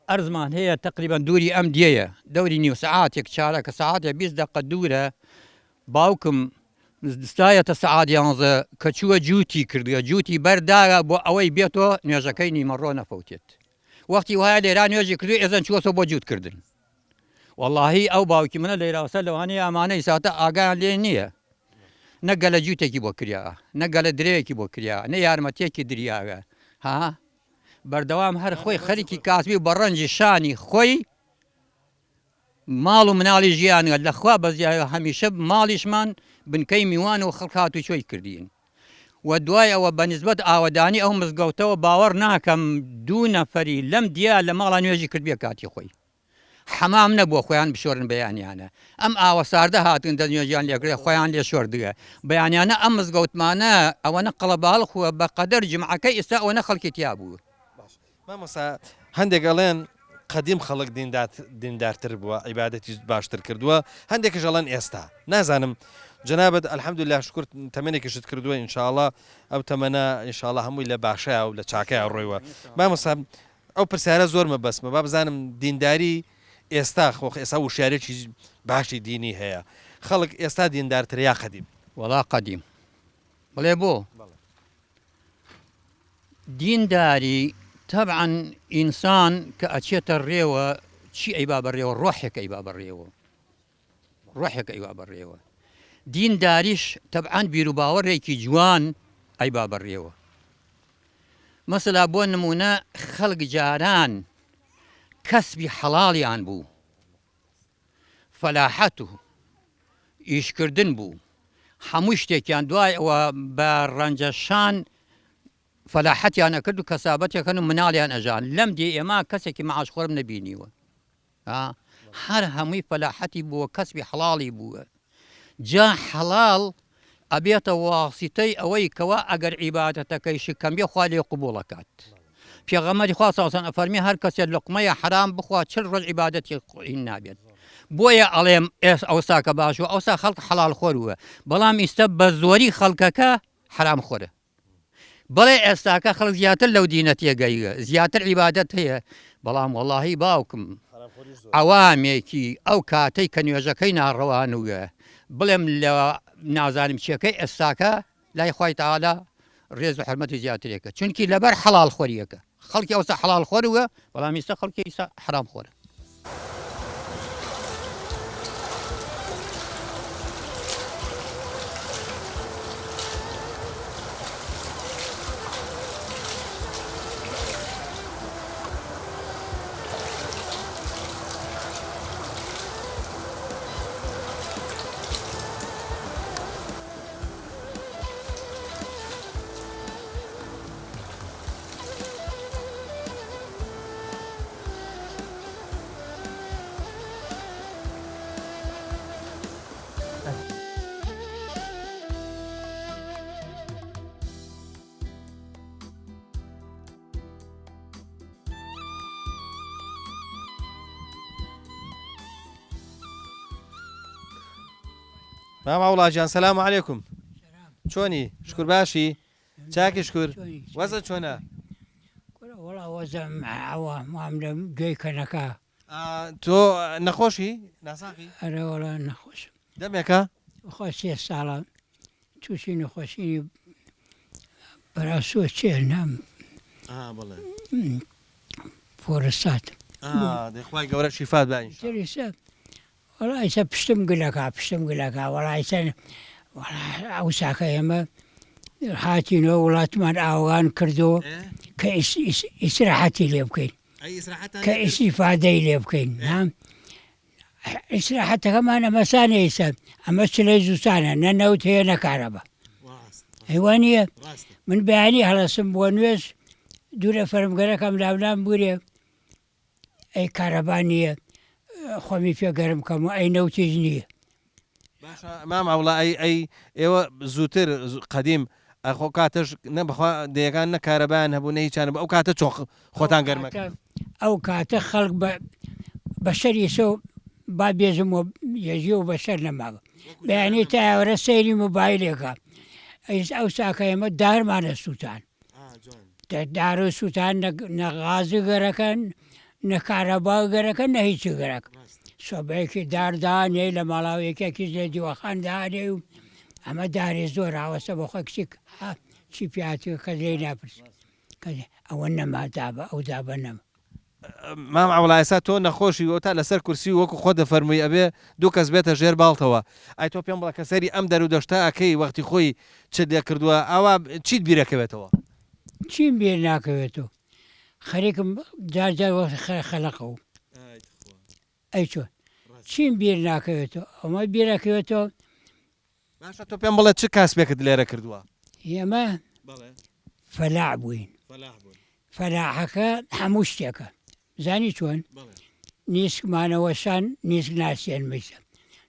ئەرزمان هەیە تقریبا دووری ئەم دێیە دەوری نیو سەعاتێک چارەکە سەعاتێ 20 دقیقە دوورە. باوکم دستایەتە سەعات 11 کە چووە جووتی کردووە، جووتی بەرداگە بۆ ئەوەی بێتەوە نوێژەکەی نیمەڕۆ نەفەوتێت. وەختی وایە لێران نوێژی کردو ئێزەن چووەسەوە بۆ جووتکردن. واللهی ئەو باوکی منە لێراوسە لەوانەیە ئەمانەی ساتە ئاگایان لێ نییە، نەگەلە جووتێکی بۆ کریا، نەگەلە درەیەکی بۆ کریا، نە یارمەتێکی دریاوە. ها بەردەوام هەر خۆی خەریکی کاسبی و بە ڕەنجی شانی خۆی ماڵ و مناڵی ژیانە لەخوا بەزیایە هەمیشە ماڵیشمان بنکەی میوان و خەڵک هات و چۆی کردین و دوای ئەوە بەنسبەت ئاوەدانی ئەو مزگەوتەوە باوەڕ ناکەم دوو نەفەری لەم دیا لە ماڵان نوێژی کردبیە کاتی خۆی حەمام نەبووە خۆیان بشۆرن بەیانیانە ئەم ئاوە ساردە هاتن دەنوێژیان لێکرێ خۆیان لێ شۆردگە بەیانیانە ئەم مزگەوتمانە ئەوەنە قەڵەباڵخوە بە قەدەر جمعەکەی ئێستا ئەوەنە خەڵکی تیا بوو مامۆستا هەندێک ئەڵێن قەدیم خەڵک دیندارتر بووە عیبادەتی باشتر کردووە هەندێکش ئەڵێن ئێستا نازانم جەنابەت ئەلحەمدوللا شکر تەمەنێکیشت کردووە ئینشاءڵڵا ئەو تەمەنە ئینشاءڵڵا هەمووی لە باشەیە و لە چاکەیە ڕۆیوە مامۆستا ئەو پرسیارە زۆر مەبەسمە با بزانم دینداری ئێستا خۆ ئێستا وشارێکی باشی دینی هەیە خەڵک ئێستا دیندارتر یا قەدیم وەڵا قەدیم بڵێ بۆ دینداری طبعا ئینسان کە ئەچێتە ڕێوە چی ئەیبا بەڕێوە ڕۆحێک ئەیبا بەڕێوە ڕۆحێک ئەیبا بەڕێوە دینداریش طبعا بیر و باوەڕێکی جوان ئەیبا بەڕێوە مەسەلا بۆ نمونە خەڵک جاران کەسبی حەڵاڵیان بوو فەلاحەت و ئیشکردن بوو هەموو شتێکیان دوای ئەوە بە ڕەنجەشان فەلاحەتیانە کرد و کەسابەتێکەن و مناڵیان ئەژان لەم دێ ئێمە کەسێکی مەعاشخۆرم نەبینیوە هەر هەمووی فەلاحەتی بووە کەسبی حەڵاڵی بووە جا حەڵاڵ ئەبێتە واسیتەی ئەوەی کەوا ئەگەر عیبادەتەکەی شکەم بێ خوا لێ قبوڵەکات پێغەمبەری خوا صلی الله علیه و سلم ئەفەرمی هەر کەسێک لقمەیە حرام بخوا 40 ڕۆژ عیبادەتی نابێت بۆیە ئەڵێم ئەوسا کە باشوە ئەوسا خەڵک حەڵال خۆروە بەڵام ئیستا بە زۆری خەڵکەکە حرام خۆرە بەڵێ ئێستاکە خەڵک زیاتر لەو دینە تێگەیگە زیاتر عیبادەت هەیە بەڵام وەڵاهی باوکم ئەوامێکی ئەو کاتەی کە نوێژەکەی ناڕەوانوگە بڵێم لە نازانم چیەکەی ئێستاکە لای خوای تەعالا ڕێز و حرمەتی زیاترێکە چونکی لەبەر حەڵال خۆریەکە خەڵکی ئەوسا حەڵال خۆروە بەڵام ئێستا خەڵکی ئیسا حرام خۆرە مام عوڵاجیان سەلام عەلەیکوم چۆنی شکر باشی چاکی شکر وەزە چۆنە وەڵا وەزەم ئەوە مام لە گوێی کەنەکە تۆ نەخۆشی ناساقی ئەرە وەڵا نەخۆشم دەمێکە خۆ 3 ساڵە تووشی نەخۆشی بەراسوە چێ نام پۆرەسات دەخوای گەورە شیفات بە تریسە وەڵا ئیسە پشتم گلەکە وەڵا ئیسە ئەو ساکە ئێمە هاتینەوە وڵاتمان ئاوان کردەوە کە ئیسراحەتی لێ بکەین کە ئیسیفادەی لێ بکەین ئیسراحەتەکەمان ئەمەسانە ئیسە ئەمە چلەی زووسانە نەنەوت هەیە نەکارەبە هەیوان نییە من بەیانی هەڵەسم بۆ نوێژ دوو لە فەرمگەرەکەم لاولام بورێ ئەی کارەبا نییە خۆمی پێگەرم کەم و ئەی نەوتیش نییە مام عوڵا ئەی ئێوە زووتر قەدیم ئەخۆ کاتەش نەبخوا دەیەکان نەکارەبان هەبوو نەهیچانە ئەو کاتە چۆ خۆتان گەرمەکە ئەو کاتە خەڵک بە شەریسە و با بێژم و یەژی و بە شەر نەماوە بەیانی تاوەرە سەیری مۆبایلێکە ئەو ساکە ئێمە دارمانە سووتان دار و سووتان نەغازی گەرەکەن نەکارەبا گەرەکە نە هیچی گەرەک سۆبەیەکی داردانێ لە ماڵاوێکێکیش لە دیوەخان دانێ و ئەمە داری زۆر هاوەسە بۆ خۆ کچێک چی پیاتی کە لێی ناپرس ئەوە نەما دابە ئەو دابە نەما مام عوڵا ئێستا تۆ نەخۆشی وە تا لەسەر کورسی وەکو خۆ دەفەرمووی ئەبێ دوو کەس بێتە ژێر باڵتەوە ئای تۆ پێم بڵە کە سەری ئەم دەرو دەشتا ئەکەی وەختی خۆی چت لێ کردووە ئاوا چیت بیرەکەوێتەوە چیم بیر ناکەوێتەوە خەریکم جار جار وەختی خەلەقەوە ئەی چۆن چیم بیر ناکەوێتەوە ئەمە بیرەکەوێتەوە باشە تۆ پێم بڵێ چ کاسبێکت لێرە کردووە ئێمە فەلاع بووین فەلاحەکە هەموو شتێکە زانی چۆن نیسکمانەوەشان نیسک ناسیێن میسە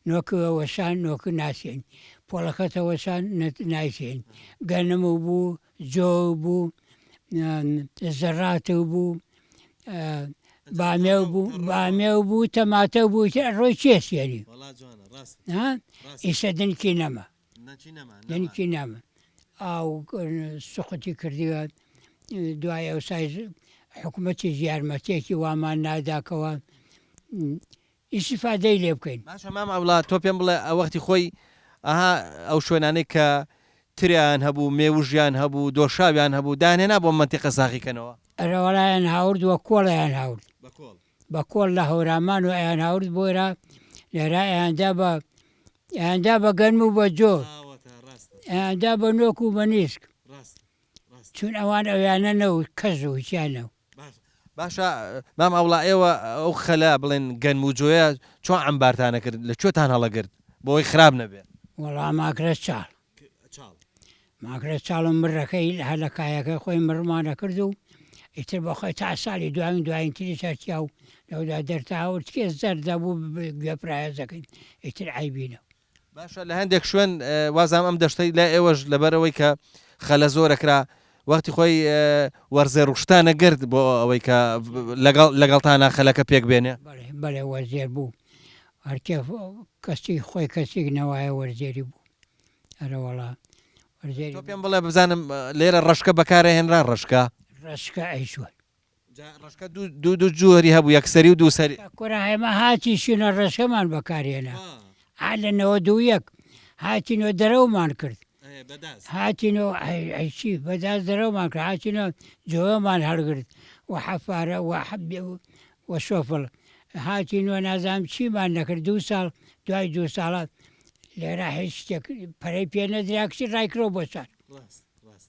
نۆکەوەشان نۆکە ناسیێن پۆڵەکەتەوەشان ناسیێن گەنم بوو جۆ بوو زەڕاتە بوو بامێ بوو تەماتە بوو ڕۆی چێسیێنی ئیسە دنکی نەما دنکی نامە ئاو سوقەتی کردیوە دوای ئەو سایز حکوومەتی یارمەتێکی وامان ناداکەوە ئیسیفادەی لێ بکەین باشە مام ئەوڵات تۆ پێم بڵێ ئەوەختی خۆی ئەها ئەو شوێنانەی کە تریان هەبوو مێوژیان هەبوو دۆشاویان هەبوو دانێنا بۆ منتیقە ساغیکەنەوە ئەرەوەڵایەن هاورد وە کۆڵیان هاورد بە کۆڵ لە هەورامان و ئەیان هاورد بۆرە لێرا ئەیاندا بە گەنم و بە جۆ ئەیاندا بە نۆک و بە نیسک چون ئەوان ئەویانە نەوت کەس و هیچیانەوە باشە مام ئەوڵا ئێوە ئەو خەلا بڵێن گەنم و جۆیە چۆن ئەمبارتانە کرد لە کوێتان هەڵەگرت بۆی خراپ نەبێت وەڵام ماکرە چاڵ ماکرە چاڵم مڕەکەی هەر لە کایەکە خۆی مڕمانە کرد و ئیتر بەخۆی تا ساڵی دوایین تری چەرتیا و لەودا دەرتاوە تکێ زەردا بوو گوێپرایەزەکەین ئیتر عیبینە باشە لە هەندێک شوێن وازام ئەم دەشتەی لە ئێوەش لەبەرەوەی کە خەلە زۆرەکرا وەختی خۆی وەرزێ ڕوشتانە گرت بۆ ئەوەی کە لەگەڵتانە خەلەکە پێک بێنێ بەڵێ وەرزێر بوو هەرکێ کەسی خۆی کەسێک نەوایە وەرزێری بوو ئەرەوەڵا تۆ پێم بڵێ بزانم لێرە ڕەشکە بەکارە هێنرا ڕەشکە ئەیشوە ڕەشکە دوو جوهری هەبوو یەکسەری و دووسەری کوڕە هێمە هاتی شوێنە ڕەشەمان بەکارهێنا لە 91 هاتینەوە دەرەومان کرد هاتینەوە ئەیچی بەداست دەرەومان کرد هاتینەوە جۆەمان هەڵگرت و حەفارە و حەبێ و شۆفڵ هاتینەوە نازانم چیمان نەکرد 2 ساڵ دوای 2 ساڵات لێرە هیچ شتێک پەرەی پێ نەدرا کچی ڕایکرۆ بۆ سار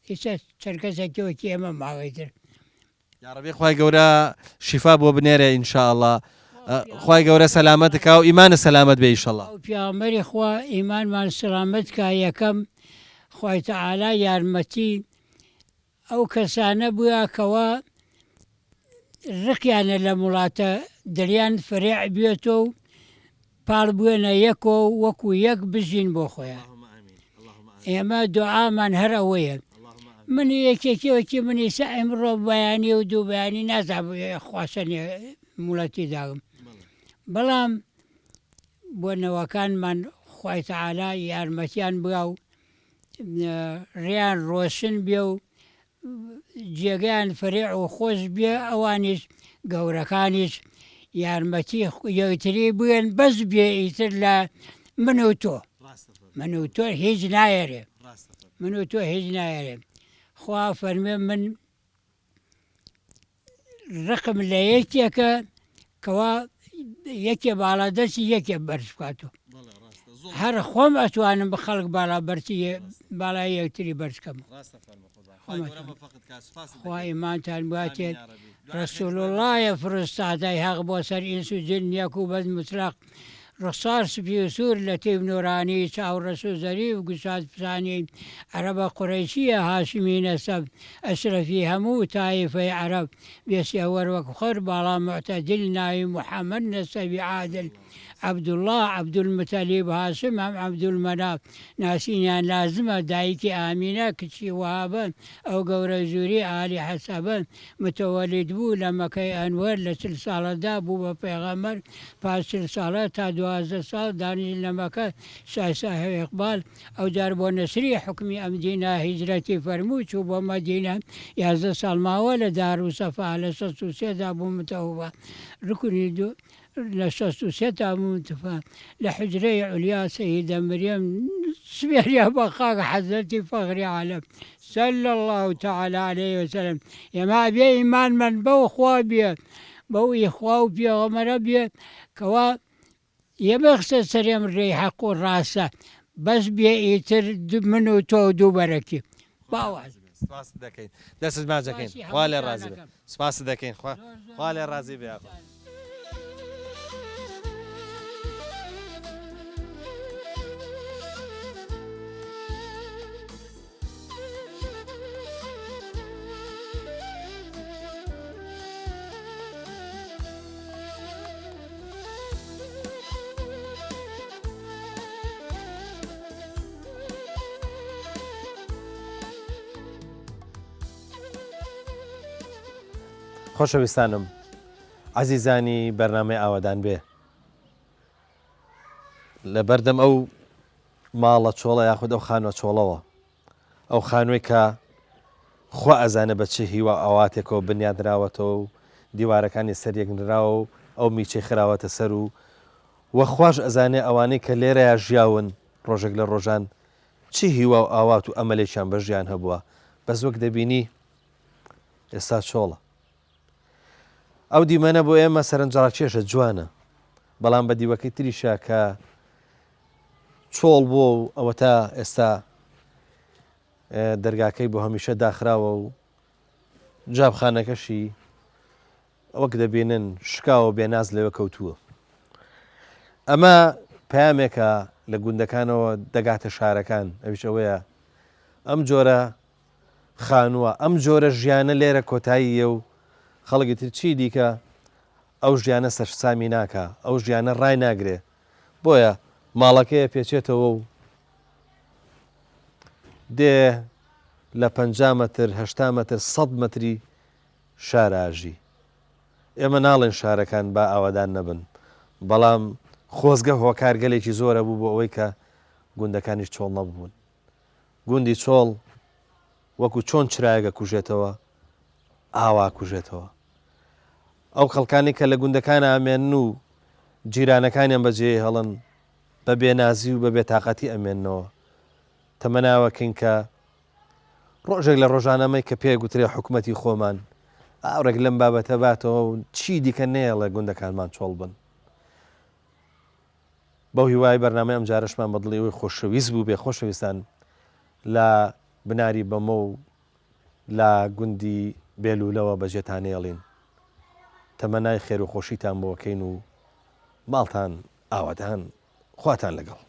ئیسە چەند کەسێکەوەکی ئێمە ماوەیتر یاڕەبی خوای گەورە شیفا بۆ بنێرە ئینشاءڵڵا خوای گەورە سەلامەتکا و ئیمانە سەلامەت بێ ئینشاءڵڵا پیامبەری خوا ئیمانمان سەلامەت کا یەکەم خوای تەعالا یارمەتی ئەو کەسانە بووە کەوا ڕقیانە لە وڵاتە دەریان فەرێع بێتەوە و پاڵ بووێنە یەکەوە وەکو یەک بژین بۆ خۆیان ئێمە دوعامان هەر ئەوەیە من یەکێکیەوەکی منیسا ئەمڕۆ بەیانی و دوو بەیانی نازانم خواسەنێ وڵەتی داوم بەڵام بۆ نەوەکانمان خوای تەعالا یارمەتیان بووە و ڕێیان ڕۆشن بێ و جێگەیان فەرێع و خۆش بێ ئەوانیش گەورەکانیش یارمەتی یەکتری بوێن بەس بێ ئیتر لە من و تۆ هیچ نایەرێ من و تۆ هیچ نایەرێ خوا فەرمێ من ڕقم لە یەکێکە کەوا یەکێ باڵادەستی یەکێ بەرز بکاتەوە هەر خۆم ئەتوانم بە خەڵک باڵای یەکتری بەرزکەم خوا ئیمانتان باتێت رسول الله فرستادای حق با سر اینس و جن یکوبت مطلق رخصار سپی و سور لطیف نورانی چاو رسول ظریف گشاد فسانی عرب قریشی هاشمی نسب اشرفی همو طایفه عرب بیسی اور وکخر بالا معتدل نای محمد نسبی عادل عبدالله عبدالمطلب هاشم هم عبدالمناف ناسینیان لازمه دایک آمینه کچی وهابن او گور زوری آلی حسابن متولد بو لمکه انور لسل سال دا بو با پیغمبر پاس سل ساله تا 12 سال دانش لمکه شاه اقبال او در با نصری حکمی امدینه هجرتی فرمود چو با مدینه 11 سال ماول دارو صفا لسل سیده بو متوبه رکنی دو لشست ستا منتفى لحجري عليا سيدة مريم سبيل يا بخاك حضرتي فخري عالم صلى الله تعالى عليه وسلم يا ما بي إيمان من بو خوابي بو إخوة بي غمر بي كوا يبخس سريم الريحة قول راسه بس بي إيتر منو تو دو بركي باوعد سپاس دەکەین دەست ماجەکەین خوا لێ ڕازی بێ سپاس دەکەین خوا لێ ڕازی بێ خۆشەویستانم عەزیزانی بەرنامەی ئاوادان بێ لە بەردەم ئەو ماڵە چۆڵە یاخود ئەو خانوە چۆڵەوە ئەو خانووی کە خوا ئەزانە بە چه هیوا ئاواتێکەوە بنیادراوەتەوە و دیوارەکانی سەریەکنراوە و ئەو میچەی خراوەتە سەر و وەخواش ئەزانێ ئەوانەی کە لێرەیە ژیاون ڕۆژێک لە ڕۆژان چی هیوا و ئاوات و ئەمەلێکیان بە ژیان هەبووە بەس وەک دەبینی ئێستا چۆڵە ئەو دیمەنە بۆ ئێمە سەرنجڕاکێشە جوانە بەڵام بە دیوەکەی تریشە کە چۆڵ بۆ و ئەوە تا ئێستا دەرگاکەی بۆ هەمیشە داخراوە و جابخانەکەشی وەک دەبینن شکاوە بێناز لەوە کەوتووە ئەمە پامێکە لە گوندەکانەوە دەگاتە شارەکان ئەویش ئەوەیە ئەم جۆرە خانووە ئەم جۆرە ژیانە لێرە کۆتاییە و خەڵکی تر چی دیکە ئەو ژیانە سەرسامی ناکە ئەو ژیانە ڕای ناگرێ بۆیە ماڵەکەیە پێچێتەوە و دێ لە 50 مەتر 80 مەتر 100 مەتری شاراژی ئێمە ناڵێن شارەکان با ئاوادان نەبن بەڵام خۆزگە هۆکارگەلێکی زۆرە بوو بۆ ئەوەی کە گوندەکانیش چۆڵ نەبوون گوندی چۆڵ وەکو چۆن چرایەکە کوژێتەوە ئاوا کوژێتەوە ئەو خەڵکانی کە لە گوندەکان ئامێن و جیرانەکانیان بەجێ هەڵن بە بێنازی و بە بێتاقەتی ئەمێنەوە تەمەناوەکەین کە ڕۆژێک لە ڕۆژانەمەی کە پێ گوترێ حکوومەتی خۆمان ئاورێک لەم بابەتە باتەوە و چی دیکە نێڵە گوندەکانمان چۆڵ بن بەو هیوای بەرنامەی ئەم جارشمان بەدڵی ئەوی خۆشەویست بوو بێ خۆشەویستان لە بناری بەمە و لە گوندی بێلوولەوە بەجێتانێڵین تەمەنای خێر و خۆشیتان بۆکەین و ماڵتان ئاوادان خواتان لەگەڵ